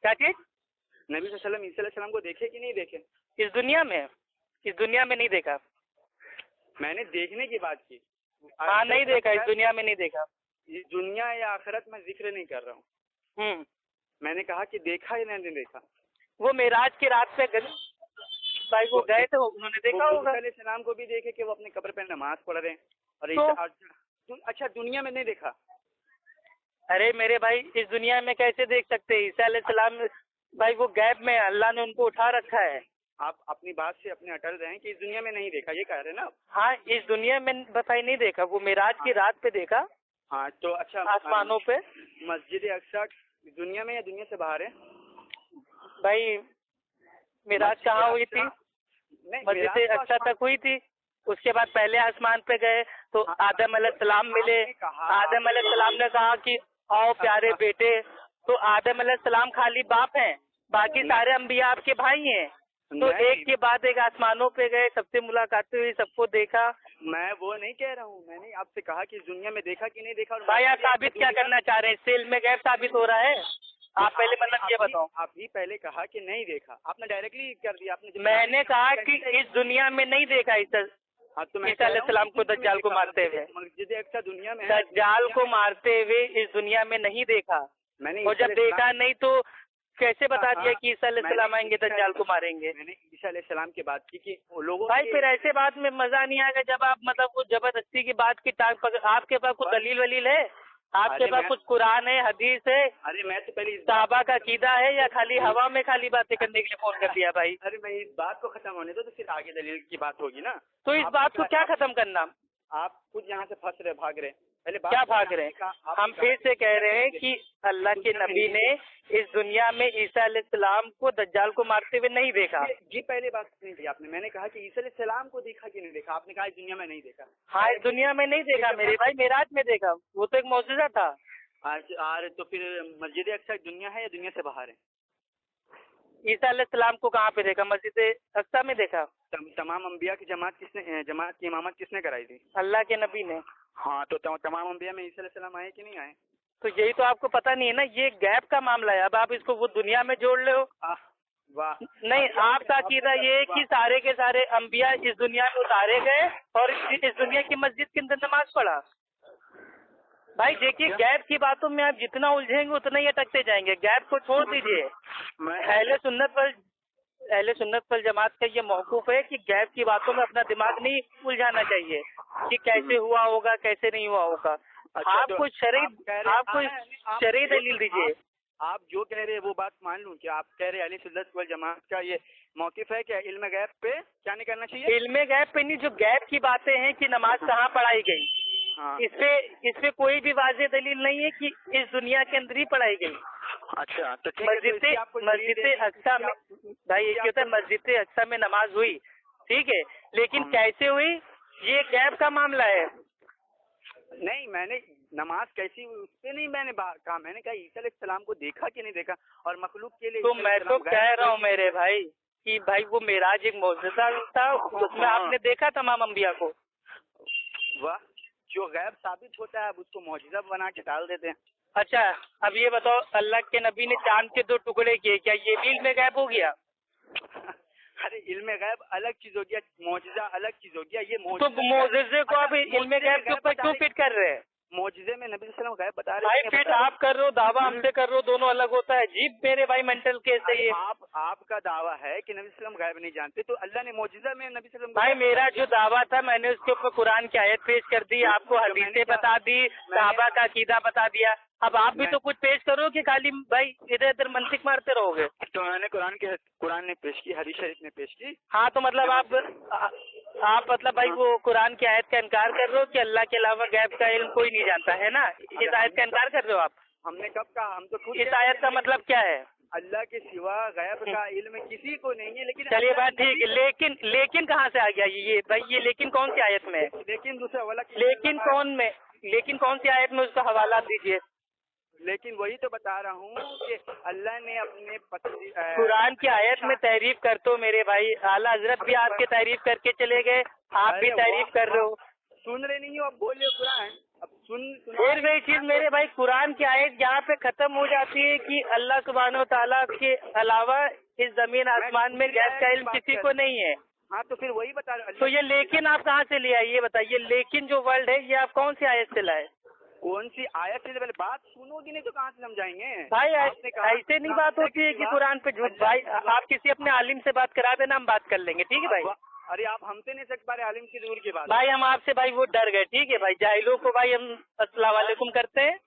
کیا چیز؟
نبی صلی اللہ علیہ وسلم عیسیٰ علیہ السلام کو دیکھے کہ نہیں دیکھے؟
اس دنیا میں نہیں دیکھا.
میں نے دیکھنے کی بات کی.
ہاں نہیں دیکھا، اس دنیا میں نہیں دیکھا.
دنیا یا آخرت میں ذکر نہیں کر رہا ہوں. میں نے کہا کہ دیکھا یا نہیں دیکھا.
وہ معراج کی رات پہ بھائی وہ گئے تھے، انہوں نے دیکھا ہوگا.
علیہ السلام کو بھی دیکھے کہ وہ اپنے قبر پہ نماز پڑھ رہے ہیں. اور اچھا دنیا میں نہیں دیکھا؟
ارے میرے بھائی اس دنیا میں کیسے دیکھ سکتے؟ عیسیٰ علیہ السلام بھائی وہ غیب میں اللہ نے ان کو اٹھا رکھا ہے.
آپ اپنی بات سے اپنے اٹل رہے ہیں کہ اس دنیا میں نہیں دیکھا، یہ کہہ رہے ہیں نا؟
ہاں اس دنیا میں بتائی نہیں دیکھا، وہ معراج کی رات پہ دیکھا.
ہاں تو اچھا
آسمانوں پہ.
مسجد اقصیٰ دنیا میں یا دنیا سے باہر ہے؟
بھائی معراج کہاں ہوئی تھی؟ مسجد اقصیٰ تک ہوئی تھی. اس کے بعد پہلے آسمان پہ گئے تو آدم علیہ السلام ملے. آدم علیہ السلام نے کہا کہ آؤ پیارے بیٹے. تو آدم علیہ السلام خالی باپ ہیں، باقی سارے انبیاء آپ کے بھائی ہیں. تو ایک کے بعد ایک آسمانوں پہ گئے، سب سے ملاقاتیں ہوئی، سب کو دیکھا.
میں وہ نہیں کہہ رہا ہوں، میں نے آپ سے کہا کہ اس دنیا میں دیکھا کہ نہیں دیکھا.
بھائی آپ ثابت کیا کرنا چاہ رہے ہیں؟ اس سے علم غیب ثابت ہو رہا ہے؟ آپ پہلے مطلب یہ بتاؤ.
آپ ہی پہلے کہا کہ نہیں دیکھا، آپ نے ڈائریکٹلی کر دیا. آپ نے
میں نے کہا کہ اس دنیا میں نہیں دیکھا عیسیٰ علیہ السلام کو دجال کو مارتے ہوئے.
مسجد اقصیٰ دنیا میں
دجال کو مارتے ہوئے اس دنیا میں نہیں دیکھا. اور جب دیکھا نہیں تو کیسے بتا دیا کہ عیسیٰ علیہ السلام آئیں گے دجال کو ماریں گے؟
میں نے عیسیٰ علیہ السلام کی بات کی کہ لوگوں
بھائی پھر ایسے بات میں مزہ نہیں آئے گا جب آپ مطلب وہ زبردستی کی بات کی ٹانگ پکڑ. آپ کے پاس کچھ دلیل ولیل ہے؟ آپ کے پاس کچھ قرآن ہے، حدیث ہے،
ارے میں تو پہلے
صحابہ کا عقیدہ ہے، یا خالی ہوا میں خالی باتیں کرنے کے لیے فون کر دیا بھائی؟
ارے میں اس بات کو ختم ہونے دو تو پھر آگے دلیل کی بات ہوگی نا.
تو اس بات کو کیا ختم کرنا؟
آپ خود یہاں سے پھنس رہے، بھاگ رہے. پہلے
کیا بھاگ رہے ہیں؟ ہم پھر سے کہہ رہے ہیں کہ اللہ کے نبی نے اس دنیا میں عیسیٰ علیہ السلام کو دجال کو مارتے ہوئے نہیں دیکھا.
جی پہلے بات نہیں کی آپ نے. میں نے کہا کہ عیسیٰ علیہ السلام کو دیکھا کہ نہیں دیکھا. آپ نے کہا اس دنیا میں نہیں دیکھا.
ہاں اس دنیا میں نہیں دیکھا میرے بھائی، معراج میں دیکھا. وہ تو ایک معجزہ تھا.
تو پھر مسجد اقصیٰ دنیا ہے یا دنیا سے باہر ہے؟
عیسیٰ علیہ السلام کو کہاں پہ دیکھا؟ مسجد اقصیٰ میں دیکھا.
تمام انبیاء کی جماعت کی امامت کس نے کرائی تھی؟
اللہ کے نبی نے.
ہاں تو تمام انبیاء میں عیسیٰ علیہ السلام آئے کہ نہیں آئے؟
تو یہی تو آپ کو پتہ نہیں ہے نا، یہ غیب کا معاملہ ہے. اب آپ اس کو وہ دنیا میں جوڑ رہے ہو.
واہ
نہیں، آپ کا عقیدہ یہ ہے کہ سارے کے سارے انبیاء اس دنیا میں اتارے گئے اور اس دنیا کی مسجد کے اندر نماز پڑھا. بھائی دیکھیے غیب کی باتوں میں آپ جتنا الجھیں گے اتنا ہی اٹکتے جائیں گے. غیب کو چھوڑ دیجیے. اہل سنت پر جماعت کا یہ موقف ہے کہ غیب کی باتوں میں اپنا دماغ نہیں الجھانا چاہیے کہ کیسے ہوا ہوگا کیسے نہیں ہوا ہوگا. آپ کو شرعی دلیل دیجیے.
آپ جو کہہ رہے ہیں وہ بات مان لوں کہ آپ کہہ رہے ہیں اہل سنت والجماعت کا یہ موقف ہے کہ علم غیب پہ کیا نہیں کرنا چاہیے؟
علم غیب پہ نہیں، جو غیب کی باتیں ہیں کہ نماز کہاں پڑھائی گئی، اس پہ کوئی بھی واضح دلیل نہیں ہے کہ اس دنیا کے اندر ہی پڑھائی گئی.
اچھا تو
مسجد اقصیٰ میں بھائی یہ ہوتا ہے مسجد اقصیٰ میں نماز ہوئی، ٹھیک ہے، لیکن کیسے ہوئی یہ غیب کا معاملہ ہے.
نہیں میں نے نماز کیسی ہوئی اس پہ نہیں میں نے کہا. میں نے کہا عیسیٰ علیہ السلام کو دیکھا کہ نہیں دیکھا. اور مخلوق کے لیے
تو میں تو کہہ رہا ہوں میرے بھائی کہ بھائی وہ معراج ایک معجزہ تھا، اس میں آپ نے دیکھا تمام انبیاء کو.
واہ، جو غیب ثابت ہوتا ہے اب اس کو معجزہ بنا کے ڈال دیتے ہیں.
اچھا اب یہ بتاؤ، اللہ کے نبی نے چاند کے 2 ٹکڑے کیے، کیا یہ بھی علم غیب ہو گیا؟
ارے علم غیب الگ چیز ہو گیا، معجزہ الگ چیز ہو گیا. یہ
تو معجزے کو آپ علم غیب کے اوپر کیوں فٹ کر رہے ہیں؟
معجزے میں نبی صلی اللہ علیہ وسلم غیب بتا رہے
ہیں. فٹ آپ کر رہے ہو، دعویٰ ہم سے کر رہے ہو، دونوں الگ ہوتا ہے. جی میرے بھائی مینٹل کیس ہے یہ.
آپ کا دعویٰ ہے کہ نبی صلی اللہ علیہ وسلم غیب نہیں جانتے، تو اللہ نے معجزہ میں نبی صلی اللہ علیہ وسلم
بھائی میرا جو دعویٰ تھا میں نے اس کے اوپر قرآن کی آیت پیش کر دی، آپ کو حدیثیں بتا دی، صحابہ کا عقیدہ بتا دیا. اب آپ بھی تو کچھ پیش کرو کہ خالی بھائی ادھر ادھر منطق مارتے رہو گے.
تو میں نے قرآن نے پیش کی، حدیث شریف نے پیش کی.
ہاں تو مطلب آپ مطلب بھائی وہ قرآن کی آیت کا انکار کر رہے ہو کہ اللہ کے علاوہ غیب کا علم کوئی نہیں جانتا ہے نا؟ اس آیت کا انکار کر رہے ہو آپ.
ہم نے کب کہا؟ ہم تو
اس آیت کا مطلب کیا ہے؟
اللہ کے سوا غیب کا علم کسی کو نہیں ہے. لیکن
چلیے بات ٹھیک ہے، لیکن کہاں سے آ گیا یہ بھائی؟ یہ لیکن کون سی آیت میں؟
لیکن دوسرا والا
لیکن کون سی آیت میں اس کا حوالہ دیجیے.
لیکن وہی تو بتا رہا ہوں کہ اللہ نے اپنے
قرآن کی آیت میں تعریف کرتے ہو میرے بھائی. اعلیٰ حضرت بھی آپ کی تعریف کر کے چلے گئے، آپ بھی تعریف کر رہے ہو.
سن رہے نہیں ہو، اب بول رہے ہو قرآن. اب
پھر وہی چیز میرے بھائی، قرآن کی آیت یہاں پہ ختم ہو جاتی ہے کہ اللہ سبحانہ و تعالیٰ کے علاوہ اس زمین آسمان میں غیب کا علم کسی کو نہیں ہے.
ہاں تو پھر وہی بتا رہا.
تو یہ لیکن آپ کہاں سے لے آئے یہ بتائیے؟ لیکن جو ورڈ ہے یہ آپ کون سی آیت سے لائے؟
کون سی آیت سے؟ پہلے بات سنو گی نہیں تو کہاں سے سمجھائیں گے
بھائی؟ ایسے نہیں بات ہوتی ہے کہ قرآن پہ جھوٹ. بھائی آپ کسی اپنے عالم سے بات کرا دینا، ہم بات کر لیں گے، ٹھیک ہے بھائی؟
ارے آپ ہم سے نہیں سکتے بارے عالم کی دور کی بات.
بھائی ہم آپ سے بھائی وہ ڈر گئے، ٹھیک ہے بھائی؟ جاہلوں کو بھائی ہم السلام علیکم کرتے ہیں.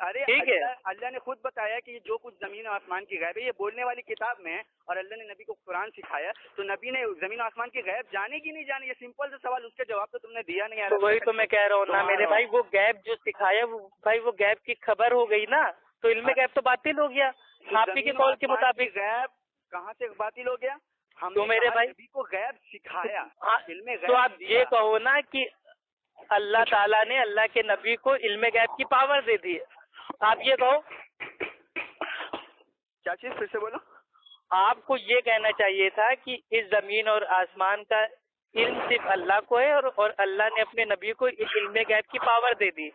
ارے
ٹھیک ہے،
اللہ نے خود بتایا کہ جو کچھ زمین و آسمان کی غیب ہے یہ بولنے والی کتاب میں ہے، اور اللہ نے نبی کو قرآن سکھایا. تو نبی نے زمین و آسمان کی غیب جانے کی نہیں جانے، یہ سمپل سا سوال، اس کا جواب تو تم نے دیا نہیں.
تو وہی تو میں کہہ رہا ہوں نا میرے بھائی، وہ غیب جو سکھایا وہ بھائی وہ غیب کی خبر ہو گئی نا، تو علم غیب تو باطل ہو گیا آپ ہی کے قول کے مطابق.
غیب کہاں سے باطل ہو گیا؟ ہم
تو میرے بھائی
نبی کو غیب سکھایا، علم غیب.
تو آپ یہ کہو نا کہ اللہ تعالیٰ نے اللہ کے نبی کو علم غیب کی پاور دے دی ہے. آپ یہ کہو.
کیا چیز؟ پھر سے بولو.
آپ کو یہ کہنا چاہیے تھا کہ اس زمین اور آسمان کا علم صرف اللہ کو ہے اور اللہ نے اپنے نبی کو علم غیب کی پاور دے دی.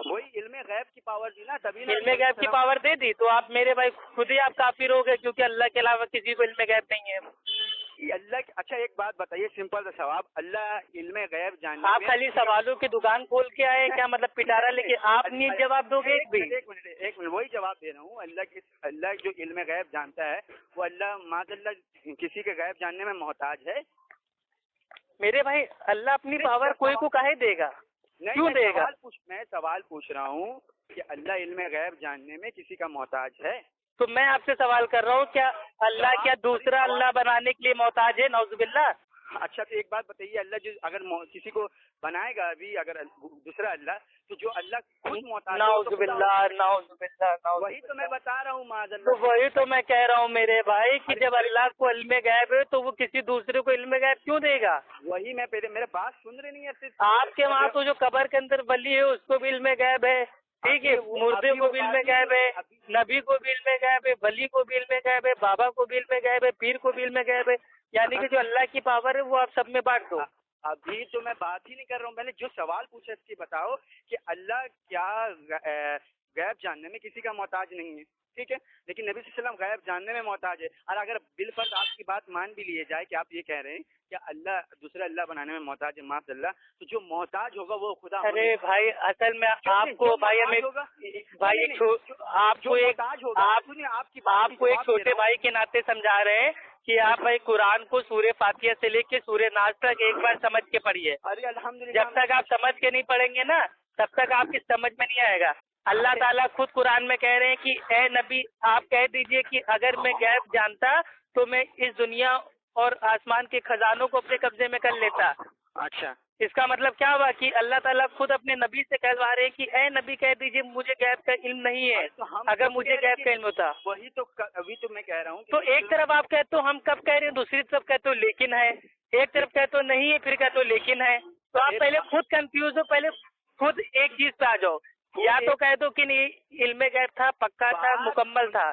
وہی علم غیب کی پاور دی نا, تبھی
علم غیب کی پاور دے دی تو آپ میرے بھائی خود ہی آپ کافر ہو گئے, کیونکہ اللہ کے علاوہ کسی کو علم غیب نہیں ہے.
اللہ اچھا ایک بات بتائیے, سمپل سا سوال, اللہ علم غیب جاننے
آپ خالی سوالوں کی دکان کھول کے آئے کیا, مطلب پٹارا لے کے آپ نہیں جواب دو گے ایک بھی؟
ایک منٹ وہی جواب دے رہا ہوں. اللہ جو علم غیب جانتا ہے وہ اللہ معاذ اللہ کسی کے غیب جاننے میں محتاج ہے؟
میرے بھائی اللہ اپنی پاور کوئی کو کہے دے گا, کیوں دے گا؟
میں سوال پوچھ رہا ہوں کہ اللہ علم غیب جاننے میں کسی کا محتاج ہے؟
تو میں آپ سے سوال کر رہا ہوں, کیا اللہ کیا دوسرا اللہ بنانے کے لیے محتاج ہے؟ نعوذ باللہ.
اچھا تو ایک بات بتائیے, اللہ جو اگر کسی کو بنائے گا ابھی اگر دوسرا اللہ, تو جو اللہ خود محتاج,
نعوذ باللہ, نعوذ باللہ.
وہی تو میں بتا رہا ہوں معاذ اللہ.
تو وہی تو میں کہہ رہا ہوں میرے بھائی کہ جب اللہ کو علم غیب ہے تو وہ کسی دوسرے کو علم غیب کیوں دے گا؟
وہی میں پہلے, میرے بات سن رہے نہیں ہے.
آپ کے وہاں تو جو قبر کے اندر ولی ہے اس کو بھی علم غیب ہے, ٹھیک ہے, مردے کو بھی علم غیب ہے, نبی کو بھی علم غیب ہے, ولی کو بھی علم غیب ہے, بابا کو بھی علم غیب ہے, پیر کو بھی علم غیب ہے. یعنی کہ جو اللہ کی پاور ہے وہ آپ سب میں بانٹ دو.
ابھی تو میں بات ہی نہیں کر رہا ہوں, میں نے جو سوال پوچھا اس کی بتاؤ کہ اللہ کیا غیب جاننے میں کسی کا محتاج نہیں ہے, ٹھیک ہے, لیکن نبی صلی اللہ علیہ وسلم غیب جاننے میں محتاج ہے. اور اگر بالفرض آپ کی بات مان بھی لیے جائے کہ آپ یہ کہہ رہے ہیں کہ اللہ دوسرا اللہ بنانے میں محتاج ہے, معاذ اللہ, تو جو محتاج ہوگا وہ خدا.
ارے بھائی اصل میں آپ کو بھائی آپ کو ایک چھوٹے بھائی کے ناطے سمجھا رہے ہیں کہ آپ بھائی قرآن کو سورہ فاتحہ سے لے کے سورہ ناس تک ایک بار سمجھ کے پڑھیے.
ارے الحمدللہ,
جب تک آپ سمجھ کے نہیں پڑھیں گے نا تب تک آپ کی سمجھ میں نہیں آئے گا. اللہ تعالیٰ خود قرآن میں کہہ رہے ہیں کہ اے نبی آپ کہہ دیجئے کہ اگر میں غیب جانتا تو میں اس دنیا اور آسمان کے خزانوں کو اپنے قبضے میں کر لیتا.
اچھا,
اس کا مطلب کیا ہوا کہ اللہ تعالیٰ خود اپنے نبی سے کہوا رہے ہیں کہ اے نبی کہہ دیجئے مجھے غیب کا علم نہیں ہے, اگر مجھے غیب کا علم ہوتا.
وہی تو ابھی تو میں کہہ رہا ہوں.
تو ایک طرف آپ کہتے ہو ہم کب کہہ رہے ہیں, دوسری طرف کہتے ہو لیکن ہے, ایک طرف کہتے ہو نہیں ہے پھر کہتے ہو لیکن ہے. تو آپ پہلے خود کنفیوز ہو, پہلے خود ایک چیز پہ آ جاؤ. یا تو کہہ دو کہ نہیں علم غیب تھا, پکا تھا, مکمل تھا,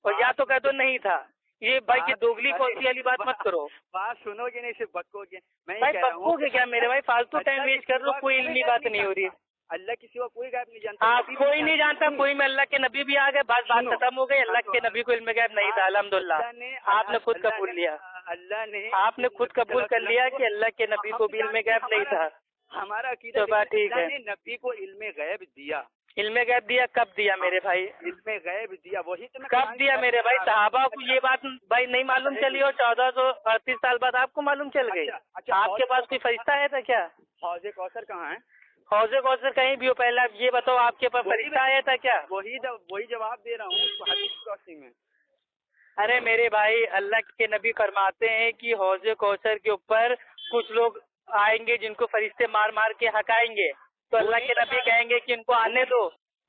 اور یا تو کہہ دو نہیں تھا. یہ بھائی کی دوگلی کوسی والی بات مت کرو.
بات سنو گے نہیں صرف بکو گے.
بھائی بکو گے کیا میرے بھائی, فالتو ٹائم ویسٹ کر لو, کوئی علمی بات نہیں ہو رہی ہے.
اللہ کسی کو کوئی غیب نہیں جانتا.
آپ کوئی نہیں جانتا, کوئی میں اللہ کے نبی بھی آ گئے, بات ختم ہو گئی. اللہ کے نبی کو علم غیب نہیں تھا, الحمدللہ آپ نے خود قبول لیا.
اللہ نے
آپ نے خود قبول کر لیا کہ اللہ کے نبی کو بھی علم غیب نہیں تھا.
ہمارا عقیدہ
بات ٹھیک ہے,
نبی کو علم غیب دیا.
علم غیب دیا کب دیا میرے بھائی؟
علم غیب دیا وہی تو
کب دیا میرے بھائی؟ صحابہ کو یہ بات بھائی نہیں معلوم چلی اور 1438 سال بعد آپ کو معلوم چل گئی. آپ کے پاس کوئی فرشتہ آیا تھا کیا؟
حوض کوثر کہاں ہے؟
حوض کوثر کہیں بھی ہو, پہلے آپ یہ بتاؤ آپ کے پاس فرشتہ آیا تھا کیا؟
وہی جواب دے رہا ہوں حدیث میں.
ارے میرے بھائی اللہ کے نبی فرماتے ہیں کہ حوض کوثر کے اوپر کچھ لوگ آئیں گے جن کو فرشتے مار مار کے ہکائیں گے, تو اللہ کے نبی کہیں گے کہ ان کو آنے دو,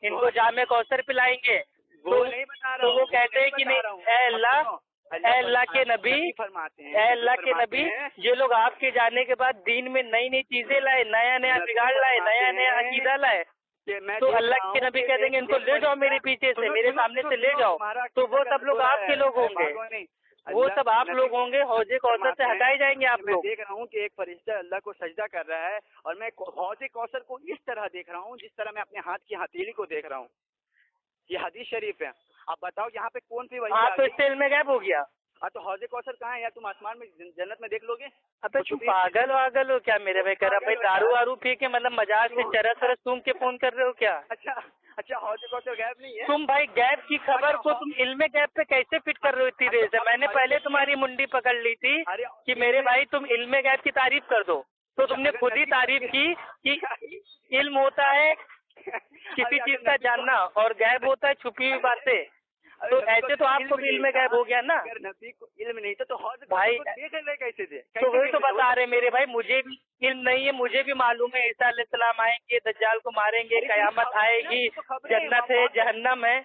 ان کو جام کوثر پلائیں گے. تو وہ کہتے ہیں کہ نہیں, اے اللہ کے نبی, اے اللہ کے نبی, یہ لوگ آپ کے جانے کے بعد دین میں نئی نئی چیزیں لائے, نیا نیا بگاڑ لائے, نیا نیا عقیدہ لائے. تو اللہ کے نبی کہہ دیں گے ان کو لے جاؤ میرے پیچھے سے, میرے سامنے سے لے جاؤ. تو وہ سب لوگ آپ کے لوگ ہوں گے, وہ سب آپ لوگ ہوں گے, حوض کوثر سے ہٹائے جائیں گے آپ لوگ.
دیکھ رہا ہوں کہ ایک فرشتہ اللہ کو سجدہ کر رہا ہے, اور میں حوض کوثر کو اس طرح دیکھ رہا ہوں جس طرح میں اپنے ہاتھ کی ہتھیلی کو دیکھ رہا ہوں. یہ حدیث شریف ہے. آپ بتاؤ یہاں پہ کون سی وجہ؟
آپ تو اس سے علم غیب ہو گیا.
تو حوض کوثر کہاں ہے؟ یا تم آسمان میں جنت میں دیکھ لو گے؟
اب تم پاگل واگل ہو کیا میرے بھائی؟ کر بھائی دارو وارو پی کے مطلب مزاج سے چرس ورس تم کے فون کر رہے ہو کیا؟
اچھا حوض کوثر غیب نہیں ہے.
تم بھائی غیب کی خبر کو تم علم غیب پہ کیسے فٹ کر رہے ہو اتنی دیر سے؟ میں نے پہلے تمہاری منڈی پکڑ لی تھی کہ میرے بھائی تم علم غیب کی تعریف کر دو, تو تم نے خود ہی تعریف کی کہ علم ہوتا ہے کسی چیز کا جاننا اور غیب ہوتا ہے چھپی ہوئی باتیں. تو ایسے تو آپ کو بھی علم غیب ہو گیا نا.
اگر نبی کو علم نہیں تھا تو حوض
بھائی
کیسے دے؟
تو وہی تو بتا رہے میرے بھائی, مجھے بھی علم نہیں ہے, مجھے بھی معلوم ہے عیسیٰ علیہ السلام آئیں گے, دجال کو ماریں گے, قیامت آئے گی, جنت ہے, جہنم ہے,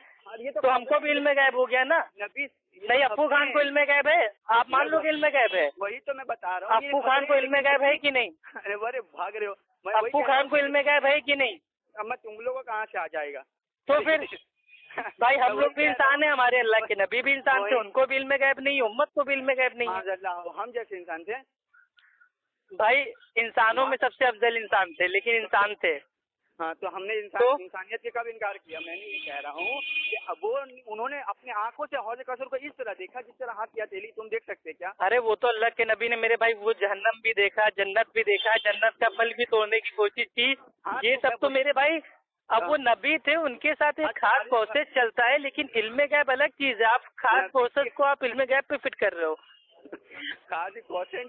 تو ہم کو بھی علم غیب ہو گیا نا. نہیں ابو خان کو علم غیب ہے, آپ مان لو کہ علم غیب ہے.
وہی تو میں بتا رہا ہوں.
ابو خان کو علم غیب ہے کہ نہیں؟
ارے بھاگ رہے ہو.
ابو خان کو علم غیب ہے کہ نہیں؟
اب میں تم لوگوں کو کہاں سے آ جائے گا؟
تو پھر بھائی ہم لوگ بھی انسان ہیں, ہمارے اللہ کے نبی بھی انسان تھے, ان کو بھی علم غیب نہیں, امت کو بھی علم غیب نہیں ہے.
ہم جیسے انسان تھے
بھائی انسانوں میں سب سے افضل انسان تھے, لیکن انسان تھے.
ہاں تو ہم نے انسانیت کے کب انکار کیا؟ میں نہیں کہہ رہا ہوں کہ اب وہ انہوں نے اپنے آنکھوں سے حوض کوثر کو اس طرح دیکھا جس طرح ہاتھ کی ہتھیلی تم دیکھ سکتے کیا؟
ارے وہ تو اللہ کے نبی نے میرے بھائی وہ جہنم بھی دیکھا, جنت بھی دیکھا, جنت کا پھل بھی توڑنے کی کوشش کی, یہ سب تو میرے بھائی اب وہ نبی تھے, ان کے ساتھ ایک خاص پروسیس چلتا ہے, لیکن علم غیب الگ چیز ہے. آپ خاص پروسیس کو آپ علم غیب پہ فٹ کر رہے ہو.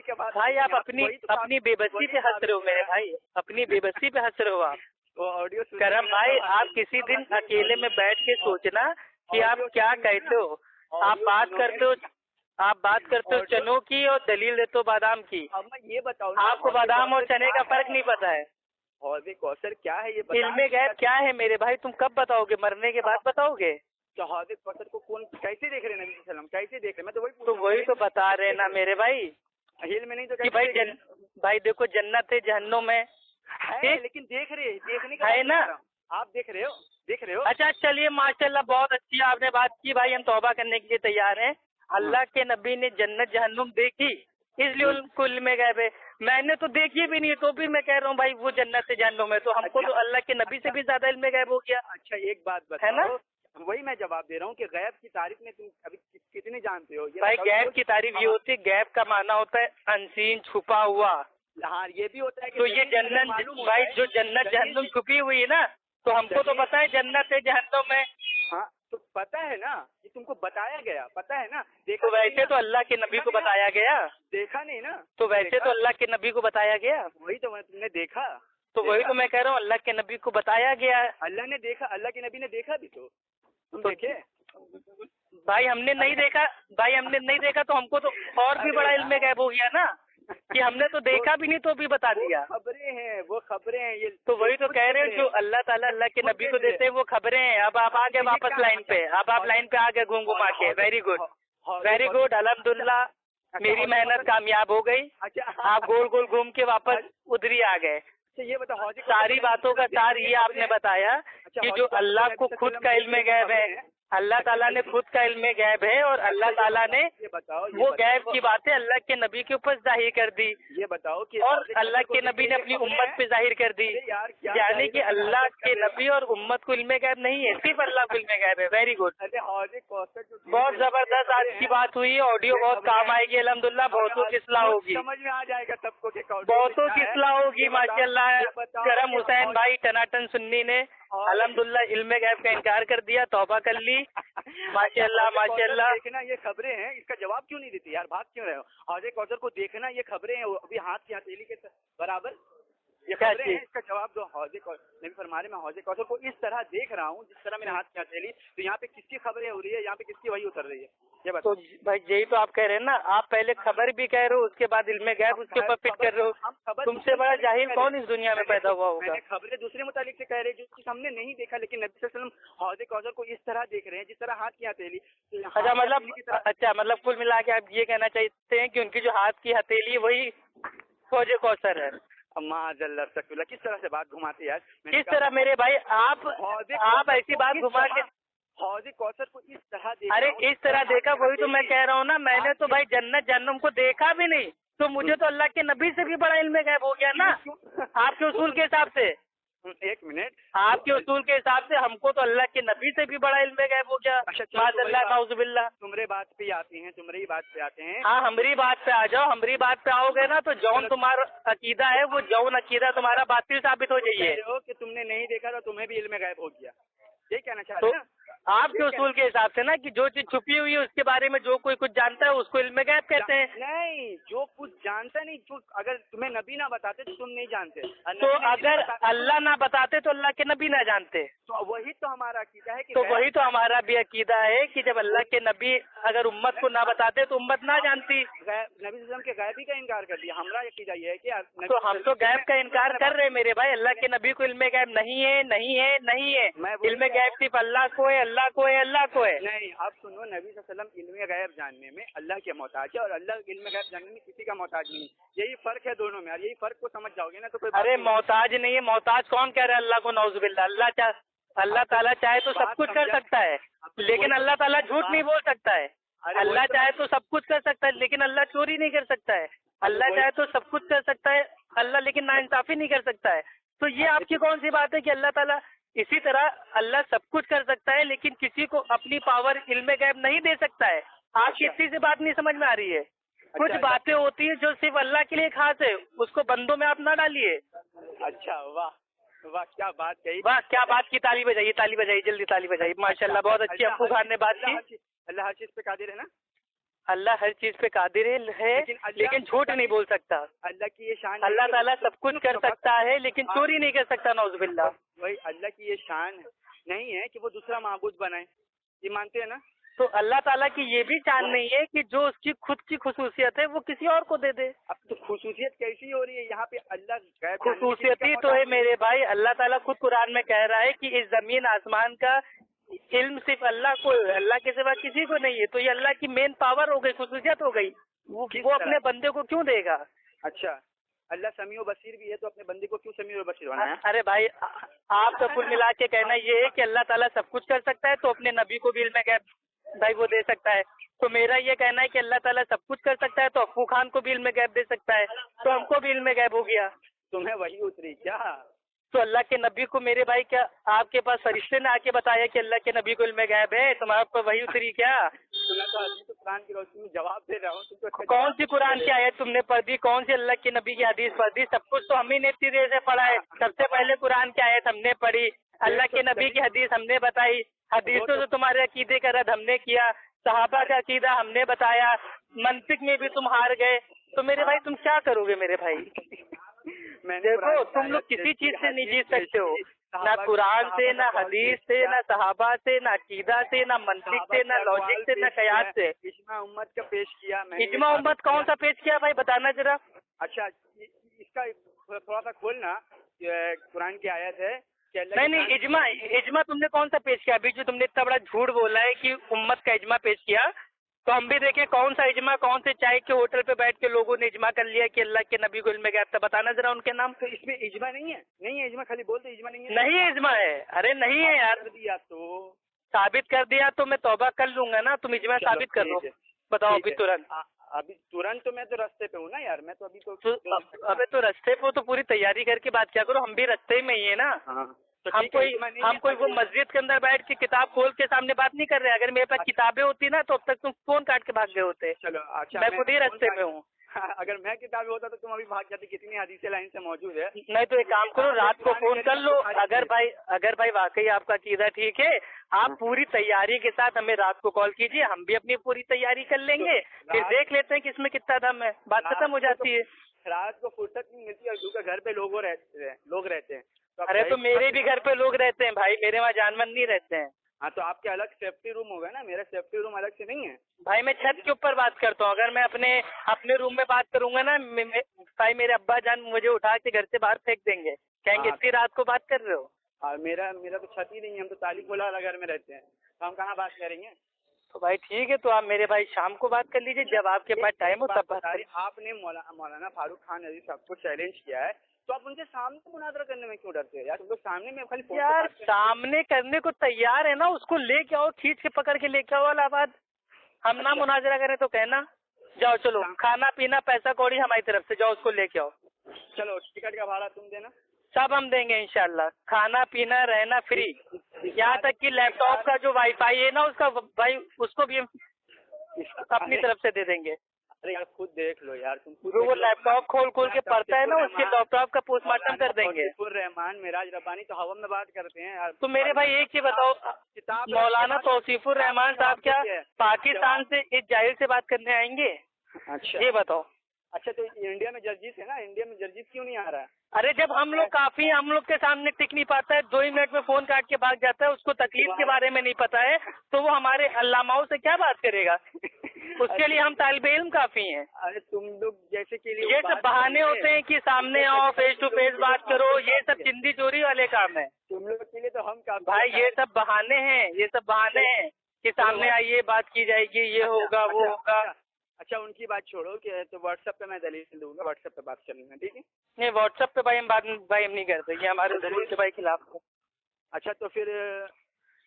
کے بعد
بھائی آپ اپنی بے بسی پہ ہنس رہے ہو میرے بھائی, اپنی بے بسی پہ ہنس رہے ہو آپ. کرم بھائی آپ کسی دن اکیلے میں بیٹھ کے سوچنا کہ آپ کیا کہتے ہو. آپ بات کرتے ہو چنوں کی اور دلیل دیتے ہو بادام کی.
اب میں یہ بتاؤں,
آپ کو بادام اور چنے کا فرق نہیں پتا ہے.
حوض کوثر کیا ہے یہ
علم غیب کیا ہے میرے بھائی, تم کب بتاؤ گے؟ مرنے کے بعد بتاؤ گے؟
تو حوض کوثر کو کون کیسے دیکھ رہے ہیں نبی صلی اللہ علیہ وسلم, کیسے دیکھ رہے ہیں؟ میں
تو وہی تو بتا رہے نا میرے بھائی,
علم میں نہیں تو
کہ بھائی دیکھو جنت ہے, جہنم ہے,
لیکن دیکھنے
ہے نا,
آپ دیکھ رہے ہو.
اچھا چلیے ماشاء اللہ بہت اچھی آپ نے بات کی بھائی, ہم توبہ کرنے کے لیے تیار ہیں. اللہ کے نبی نے جنت جہنم دیکھی, اس لیے ان کو علم غیب ہے. میں نے تو دیکھی بھی نہیں, تو بھی میں کہہ رہا ہوں بھائی وہ جنت سے جہنم ہے, تو ہم کو تو اللہ کے نبی سے بھی زیادہ علم غیب ہو گیا.
اچھا ایک بات بتاؤ, ہے نا, وہی میں جواب دے رہا ہوں کہ غیب کی تعریف میں تم ابھی کتنی جانتے ہو؟
بھائی غیب کی تعریف یہ ہوتی ہے, غیب کا معنی ہوتا ہے انسین, چھپا ہوا.
ہاں یہ بھی ہوتا ہے
تو یہ جنت بھائی جو جنت جہنم چھپی ہوئی ہے نا, تو ہم کو تو پتا ہے جنت ہے جہنم ہے.
ہاں تو پتا ہے نا, یہ تم کو بتایا گیا, پتا ہے نا.
تو ویسے تو اللہ کے نبی کو بتایا گیا,
دیکھا نہیں نا,
تو ویسے تو اللہ کے نبی کو بتایا گیا.
وہی تو تم نے دیکھا,
تو وہی تو میں کہہ رہا ہوں اللہ کے نبی کو بتایا گیا.
اللہ نے دیکھا, اللہ کے نبی نے دیکھا بھی تو تم دیکھے.
بھائی ہم نے نہیں دیکھا, تو ہم کو تو اور بھی بڑا علم غیب ہو گیا نا, کہ ہم نے تو دیکھا بھی نہیں تو بھی بتا دیا.
وہ خبریں ہیں یہ,
تو وہی تو کہہ رہے ہیں جو اللہ تعالیٰ اللہ کے نبی کو دیتے ہیں وہ خبریں ہیں. اب آپ آگے واپس لائن پہ, اب آپ لائن پہ آگے گھوم گھما کے. ویری گڈ الحمدللہ, میری محنت کامیاب ہو گئی. آپ گول گول گھوم کے واپس ادھر ہی آ گئے.
یہ بتاؤ,
ساری باتوں کا سار یہ آپ نے بتایا کہ جو اللہ کو خود کا علم غیب ہے, اللہ تعالیٰ نے خود کا علم غیب ہے, اور اللہ تعالیٰ نے وہ غیب کی باتیں اللہ کے نبی کے اوپر ظاہر کر دی.
یہ بتاؤ کہ
اور اللہ کے نبی نے اپنی امت پہ ظاہر کر دی, یعنی کہ اللہ کے نبی اور امت کو علم غیب نہیں ہے, صرف اللہ کو علم غیب ہے. ویری گڈ, بہت زبردست آج کی بات ہوئی, آڈیو بہت کام آئے گی الحمدللہ, بہتوں کی اصلاح ہوگی,
سمجھ میں آ جائے گا سب کو,
بہتوں کی اصلاح ہوگی ماشاء اللہ. کرم حسین بھائی ٹناٹن سنی نے الحمدللہ علم غیب کا انکار کر دیا, توبہ کر لی. ماشاء اللہ.
دیکھنا یہ خبریں ہیں, اس کا جواب کیوں نہیں دیتے یار, بھاگ کیوں رہے ہو؟ حوض کوثر کو دیکھنا یہ خبریں ہیں, ابھی ہاتھ کی ہتھیلی کے برابر یہ خبریں ہیں, اس کا جواب دو. نبی فرما رہے میں حوض کوثر کو اس طرح دیکھ رہا ہوں جس طرح میرے ہاتھ کی ہتھیلی, تو یہاں پہ کس کی خبریں ہو رہی ہے, یہاں پہ کس کی وحی اتر رہی ہے؟
تو بھائی یہی تو آپ کہہ رہے ہیں نا, آپ پہلے خبر بھی کہہ رہے ہو, اس کے بعد علم غیب اس کے اوپر فٹ کر رہے ہو. تم سے بڑا جاہل کون اس دنیا میں پیدا ہوا ہوگا؟
خبریں دوسرے متعلق سے کہہ رہے جو ہم نے نہیں دیکھا, لیکن نبی صلی اللہ علیہ وسلم حوض کوثر کو اس طرح دیکھ رہے ہیں جس طرح ہاتھ کی ہتھیلی.
اچھا مطلب کل ملا کے آپ یہ کہنا چاہتے ہیں کہ ان کی جو ہاتھ کی ہتھیلی وہی حوض کوثر ہے.
معاذ اللہ سکت اللہ, کس طرح سے بات گھماتے ہیں یار,
کس طرح میرے بھائی آپ ایسی بات گھما کے
حوض کوثر کو اس طرح دیکھا.
ارے اس طرح دیکھا, وہی تو میں کہہ رہا ہوں نا, میں نے تو بھائی جنت جہنم کو دیکھا بھی نہیں, تو مجھے تو اللہ کے نبی سے بھی بڑا علم غیب ہو گیا نا. آپ کے اصول کے حساب سے,
ایک منٹ,
آپ کے اصول کے حساب سے ہم کو تو اللہ کے نبی سے بھی بڑا علم غیب ہو گیا. معاذ اللہ نعوذ باللہ.
تمہرے بات پہ آتے ہیں, تمہاری بات پہ آتے ہیں.
ہاں ہماری بات پہ آ جاؤ, ہماری بات پہ آؤ گے نا تو جون تمہارا عقیدہ ہے وہ جون عقیدہ تمہارا باطل ثابت ہو جائیے.
کہ تم نے نہیں دیکھا تو تمہیں بھی علم غیب ہو گیا, یہ کہنا چاہتے ہیں نا
آپ کے اصول کے حساب سے نا, کہ جو چیز چھپی ہوئی ہے اس کے بارے میں جو کوئی کچھ جانتا ہے اس کو علم غیب کہتے ہیں.
نہیں, جو کچھ جانتا نہیں, اگر تمہیں نبی نہ بتاتے تو تم نہیں جانتے.
تو اگر اللہ نہ بتاتے تو اللہ کے نبی نہ جانتے,
تو وہی تو ہمارا عقیدہ ہے.
تو وہی تو ہمارا بھی عقیدہ ہے کہ جب اللہ کے نبی اگر امت کو نہ بتاتے تو امت نہ جانتی.
نبی صلی اللہ علیہ وسلم کے غیبی کا انکار کر دیا. ہمارا عقیدہ یہ ہے کہ
تو ہم تو غیب کا انکار کر رہے میرے بھائی, اللہ کے نبی کو علم غیب نہیں ہے, نہیں ہے, نہیں ہے. علم غیب صرف اللہ کو ہے, اللہ کو ہے, اللہ کو ہے.
نہیں, اب سنو, نبی صلی اللہ علیہ وسلم علم غیب جاننے میں اللہ کے محتاج ہے, اور اللہ علم غیب جاننے میں کسی کا محتاج نہیں. یہی فرق ہے دونوں میں, اور یہی فرق کو سمجھ جاؤ گے نا تو کوئی.
ارے محتاج نہیں ہے, محتاج کون کہہ رہا ہے اللہ کو, نعوذ باللہ. اللہ اللہ تعالیٰ چاہے تو سب کچھ کر سکتا ہے لیکن اللہ تعالیٰ جھوٹ نہیں بول سکتا ہے. اللہ چاہے تو سب کچھ کر سکتا ہے لیکن اللہ چوری نہیں کر سکتا ہے. اللہ چاہے تو سب کچھ کر سکتا ہے اللہ لیکن ناانصافی نہیں کر سکتا ہے. تو یہ آپ کی کون سی بات ہے کہ اللہ تعالیٰ اسی طرح اللہ سب کچھ کر سکتا ہے لیکن کسی کو اپنی پاور علم غیب نہیں دے سکتا ہے. آپ کی اسی سے بات نہیں سمجھ میں آ رہی ہے. کچھ باتیں ہوتی ہیں جو صرف اللہ کے لیے خاص ہے اس کو بندوں میں آپ نہ ڈالیے.
اچھا واہ واہ کیا بات کہی,
واہ کیا بات کی. تالی بجائیے جلدی تالی بجائیے. ماشاء اللہ بہت اچھی ابو خان نے بات کی.
اللہ ہر چیز پہ قادر ہے نا.
اللہ ہر چیز پہ قادر ہے لیکن جھوٹ نہیں بول سکتا.
اللہ کی یہ شان,
اللہ تعالیٰ سب کچھ کر سکتا ہے لیکن چوری نہیں کر سکتا. نعوذ باللہ.
وہی اللہ کی یہ شان نہیں ہے کہ وہ دوسرا معبود بنائے, یہ مانتے ہیں نا.
تو اللہ تعالیٰ کی یہ بھی شان نہیں ہے کہ جو اس کی خود کی خصوصیت ہے وہ کسی اور کو دے دے.
اب تو خصوصیت کیسی ہو رہی ہے یہاں پہ. اللہ
خصوصیت ہی تو ہے میرے بھائی. اللہ تعالیٰ خود قرآن میں کہہ رہا ہے کہ اس زمین آسمان کا علم صرف اللہ کو, اللہ کے سوا کسی کو نہیں ہے. تو یہ اللہ کی مین پاور ہو گئی, خصوصیت ہو گئی. وہ اپنے بندے کو کیوں دے گا؟
اچھا اللہ سمیع و بصیر بھی ہے تو اپنے بندے کو کیوں سمیع و بصیر بنایا؟
ارے بھائی آپ کا کل ملا کے کہنا یہ ہے کہ اللہ تعالیٰ سب کچھ کر سکتا ہے تو اپنے نبی کو بھی علم غیب بھائی وہ دے سکتا ہے. تو میرا یہ کہنا ہے کہ اللہ تعالیٰ سب کچھ کر سکتا ہے تو ابو خان کو بھی علم غیب دے سکتا ہے تو ہم کو بھی علم غیب ہو گیا.
تمہیں وہی اتری کیا؟
تو اللہ کے نبی کو میرے بھائی کیا آپ کے پاس فرشتے نے آ کے بتایا کہ اللہ کے نبی کو علم غیب ہے؟ تمہارے پر وہی اتری کیا؟
میں تو ابھی تو قرآن کی روشنی میں جواب دے رہا ہوں.
کون سی قرآن کی آیت تم نے پڑھ دی؟ کون سی اللہ کے نبی کی حدیث پڑھ دی؟ سب کچھ تو ہم ہی نے سرے سے پڑھا ہے. سب سے پہلے قرآن کی آیت ہم نے پڑھی, اللہ کے نبی کی حدیث ہم نے بتائی, حدیثوں سے تمہارے عقیدے کا رد ہم نے کیا, صحابہ کا عقیدہ ہم نے بتایا, منطق میں بھی تم ہار گئے. تو میرے بھائی تم کیا کرو گے میرے بھائی؟ دیکھو تم لوگ کسی چیز سے نہیں جیت سکتے ہو, نہ قرآن سے, نہ حدیث سے, نہ صحابہ سے, نہ عقیدہ سے, نہ منطق سے, نہ لاجک سے, نہ قیاس سے.
اجماع امت کا پیش کیا میں.
اجماع امت کون سا پیش کیا بھائی بتانا ذرا.
اچھا اس کا تھوڑا سا کھولنا, قرآن کی آیت ہے.
نہیں اجماع تم نے کون سا پیش کیا؟ ابھی جو تم نے اتنا بڑا جھوٹ بولا ہے کہ امت کا اجماع پیش کیا, تو ہم بھی دیکھیں کون سا اجماع, کون سے چائے کے ہوٹل پہ بیٹھ کے لوگوں نے اجماع کر لیا کہ اللہ کے نبی کو علم غیب تھا. بتانا ذرا ان کے نام.
تو اس میں اجماع نہیں ہے. نہیں ہے اجماع, خالی بولتے اجماع نہیں ہے.
نہیں اجماع ہے. ارے نہیں ہے یار.
دیا تو
ثابت کر دیا تو میں توبہ کر لوں گا نا. تم اجماع ثابت کر دو. بتاؤ ابھی ترنت.
ابھی ترنت تو میں تو راستے پہ ہوں نا یار. میں تو ابھی تو
ابھی تو راستے پہ تو پوری تیاری کر کے بات کیا کرو. ہم بھی راستے میں ہی ہے نا. ہم کوئی وہ مسجد کے اندر بیٹھ کے کتاب کھول کے سامنے بات نہیں کر رہے. اگر میرے پاس کتابیں ہوتی نا تو اب تک تم فون کاٹ کے بھاگ گئے ہوتے.
چلو اچھا
میں خود ہی راستے میں ہوں.
اگر میں کتابیں ہوتا تو تم ابھی بھاگ جاتی. کتنی حدیثیں لائن سے موجود ہے.
نہیں تو ایک کام کرو, رات کو فون کر لو. اگر بھائی واقعی آپ کا عقیدہ ٹھیک ہے, آپ پوری تیاری کے ساتھ ہمیں رات کو کال کیجیے. ہم بھی اپنی پوری تیاری کر لیں گے, پھر دیکھ لیتے ہیں کہ اس میں کتنا دم ہے. بات ختم ہو جاتی ہے.
رات کو فرصت نہیں ملتی اور کیونکہ گھر پہ لوگ رہتے ہیں.
ارے تو میرے بھی گھر پہ لوگ رہتے ہیں بھائی, میرے وہاں جانور نہیں رہتے ہیں.
ہاں تو آپ کے الگ سیفٹی روم ہوگا نا, میرا سیفٹی روم الگ سے نہیں ہے.
بھائی میں چھت کے اوپر بات کرتا ہوں. اگر میں اپنے روم میں بات کروں گا نا بھائی, میرے ابا جان مجھے اٹھا کے گھر سے باہر پھینک دیں گے, کہیں گے اتنی رات کو بات کر رہے ہو.
اور میرا تو چھت ہی نہیں ہے. ہم تو تالی کھولا والا گھر میں رہتے ہیں, تو ہم کہاں بات کریں گے.
تو بھائی ٹھیک ہے, تو آپ میرے بھائی شام کو بات کر لیجیے جب آپ کے پاس ٹائم ہو تب بات.
آپ نے مولانا فاروق خان عزیز صاحب کو چیلنج کیا ہے, تو آپ ان کے سامنے مناظرہ کرنے میں کیوں ڈرتے ہیں یار؟ تم لوگ سامنے میں خالی
یار سامنے کرنے کو تیار ہے نا, اس کو لے کے آؤ, کھینچ کے پکڑ کے لے کے آؤ الہ آباد. ہم نہ مناظرہ کریں تو کہنا. جاؤ چلو, کھانا پینا پیسہ کوڑی ہماری طرف سے, جاؤ اس کو لے کے آؤ.
چلو ٹکٹ کا بھاڑا تم دینا,
سب ہم دیں گے انشاءاللہ. کھانا پینا رہنا فری, یہاں تک کہ لیپ ٹاپ کا جو وائی فائی ہے نا اس کا بھائی اس کو بھی ہم اپنی طرف سے دے دیں گے.
ارے یار خود دیکھ لو یار, تم
وہ لیپ ٹاپ کھول کے پڑھتا ہے نا, اس کے لیپ ٹاپ کا پوسٹ مارٹم کر دیں گے.
الرحمان معراج ربانی تو ہوا میں بات کرتے ہیں یار.
تو میرے بھائی ایک چیز بتاؤ, مولانا توصیف الرحمان صاحب کیا پاکستان سے اس جاہل سے بات کرنے آئیں گے؟
اچھا
یہ بتاؤ.
اچھا تو انڈیا میں جرجیت ہے نا, انڈیا میں جرجیت کیوں نہیں آ رہا ہے؟
ارے جب ہم لوگ کافی ہیں, ہم لوگ کے سامنے ٹک نہیں پاتا ہے, 2 ہی منٹ میں فون کاٹ کے بھاگ جاتا ہے. اس کو تکلیف کے بارے میں نہیں پتا ہے تو وہ ہمارے علاماؤں سے کیا بات کرے گا؟ اس کے لیے ہم طالب علم کافی ہیں.
ارے تم لوگ جیسے کے لیے
یہ سب بہانے ہوتے ہیں کہ سامنے آؤ, فیس ٹو فیس بات کرو, یہ سب چندی چوری والے کام ہیں.
تم لوگ کے لیے تو ہم
بھائی یہ سب بہانے ہیں, یہ سب بہانے ہیں کہ سامنے آئیے بات کی جائے گی, یہ ہوگا وہ ہوگا.
اچھا ان کی بات چھوڑو کہ تو واٹس ایپ پہ میں دلیل دوں گا, واٹس ایپ پہ بات کر لوں گا, ٹھیک ہے؟
نہیں واٹس ایپ پہ بھائی ہم نہیں کرتے, یہ ہمارے دلیل کے بھائی خلاف ہے.
اچھا تو پھر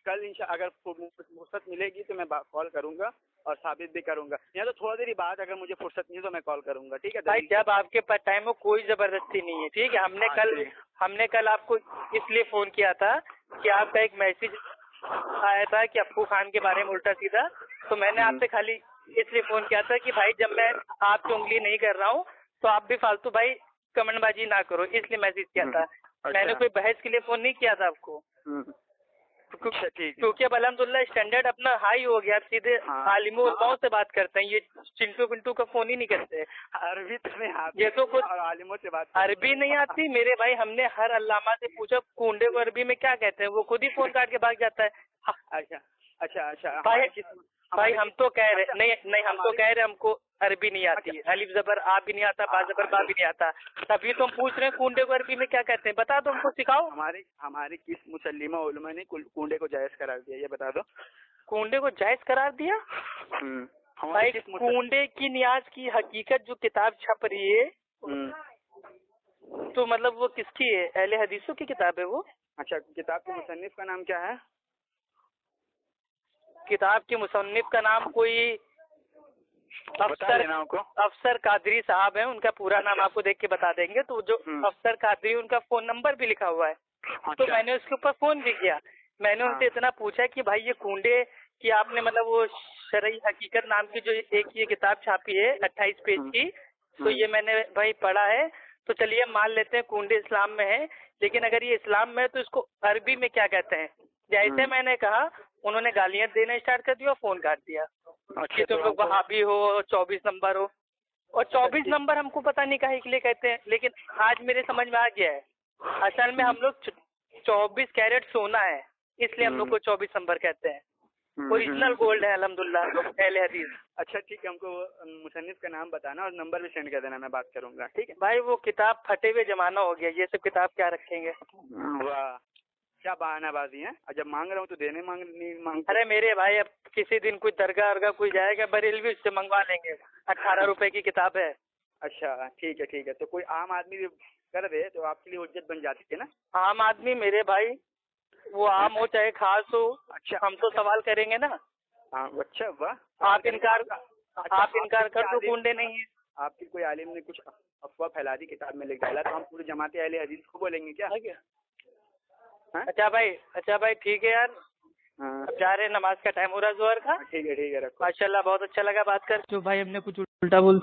کل انشاء اگر فرصت ملے گی تو میں کال کروں گا اور ثابت بھی کروں گا، یا تو تھوڑا دیر بعد اگر مجھے فرصت نہیں تو میں کال کروں گا، ٹھیک ہے
بھائی جب آپ کے پاس ٹائم ہو کوئی زبردستی نہیں ہے، ٹھیک ہے. ہم نے کل آپ کو اس لیے فون کیا تھا کہ آپ کا ایک میسج آیا تھا کہ ابو خان کے بارے میں الٹا سیدھا، تو میں نے آپ سے خالی اس لیے فون کیا تھا کہ بھائی جب میں آپ کی انگلی نہیں کر رہا ہوں تو آپ بھی فالتو بھائی کمنٹ بازی نہ کرو، اس لیے میسج کیا تھا. میں نے کوئی بحث کے لیے فون نہیں کیا تھا آپ کو، کیونکہ اب الحمدللہ اسٹینڈرڈ اپنا ہائی ہو گیا، سیدھے عالموں علماؤں سے بات کرتے ہیں، یہ چنٹو پنٹو کا فون ہی نہیں کرتے.
عربی تو نہیں آتی،
یہ تو کچھ
عالموں سے بات
عربی نہیں آتی میرے بھائی. ہم نے ہر علامہ سے پوچھا کنڈے کو عربی میں کیا کہتے ہیں، وہ خود ہی فون کاٹ کے بھاگ جاتا ہے.
اچھا
بھائی ہم تو کہہ رہے نہیں ہم تو کہہ رہے ہم کو عربی نہیں آتی، الف زبر آ بھی نہیں آتا، با زبر با بھی نہیں آتا، تبھی تو ہم پوچھ رہے ہیں کنڈے کو عربی میں کیا کہتے ہیں. بتا دو ہم کو، سکھاؤ.
ہماری کس مسلمہ علماء نے کنڈے کو جائز قرار دیا، یہ بتا دو.
کنڈے کو جائز قرار دیا؟ بھائی کنڈے کی نیاز کی حقیقت جو کتاب چھپ رہی ہے تو مطلب وہ کس کی ہے؟ اہل حدیثوں کی کتاب ہے وہ.
اچھا کتاب کے مصنف کا نام کیا ہے؟
کتاب کے مصنف کا نام کوئی افسر قادری صاحب ہیں، ان کا پورا نام آپ کو دیکھ کے بتا دیں گے. تو جو افسر قادری ان کا فون نمبر بھی لکھا ہوا ہے، تو میں نے اس کے اوپر فون بھی کیا. میں نے ان سے اتنا پوچھا کہ بھائی یہ کنڈے کی آپ نے مطلب وہ شرعی حقیقت نام کی جو ایک یہ کتاب چھاپی ہے 28 پیج کی، تو یہ میں نے بھائی پڑھا ہے، تو چلیے مان لیتے ہیں کنڈے اسلام میں ہے، لیکن اگر یہ اسلام میں ہے تو اس کو عربی میں کیا کہتے ہیں؟ جیسے میں نے کہا انہوں نے گالیاں دینا اسٹارٹ کر دیا اور فون کاٹ دیا کہ تم لوگ وہابی ہو، 24 نمبر ہو. اور 24 نمبر ہم کو پتہ نہیں کہے کے لیے کہتے ہیں، لیکن آج میرے سمجھ میں آ گیا ہے اصل میں ہم لوگ 24 کیرٹ سونا ہے، اس لیے ہم لوگ کو 24 نمبر کہتے ہیں. اوریجنل گولڈ ہے الحمدللہ اہل حدیث.
اچھا ٹھیک ہے، ہم کو مصنف کا نام بتانا اور نمبر بھی سینڈ کر دینا، میں بات کروں گا. ٹھیک ہے
بھائی وہ کتاب پھٹے ہوئے زمانہ ہو گیا، یہ سب کتاب کیا رکھیں گے.
واہ کیا بہانہ بازی ہے، جب مانگ رہا ہوں تو دینے نہیں مانگ.
ارے میرے بھائی اب کسی دن کوئی درگاہ ارگاہ کوئی جائے گا بریلوی سے منگوا لیں گے، 18 روپے کی کتاب ہے.
اچھا ٹھیک ہے، تو کوئی عام آدمی بھی کر دے تو آپ کے لیے حجت بن جاتی ہے نا.
عام آدمی میرے بھائی وہ عام ہو چاہے خاص ہو،
اچھا
ہم تو سوال کریں گے نا.
اچھا واہ،
آپ انکار کر دو کنڈے نہیں ہیں.
آپ کی کوئی عالم نے کچھ افواہ پھیلا دی کتاب میں لکھ ڈالا تو ہم پوری جماعت اہل حدیث کو بولیں گے کیا؟
اچھا بھائی ٹھیک ہے یار، اب جا رہے ہیں، نماز کا ٹائم ہو رہا ہے ظہر کا.
ٹھیک ہے رکھو.
ماشاء اللہ بہت اچھا لگا بات کر. جو بھائی ہم نے کچھ الٹا بول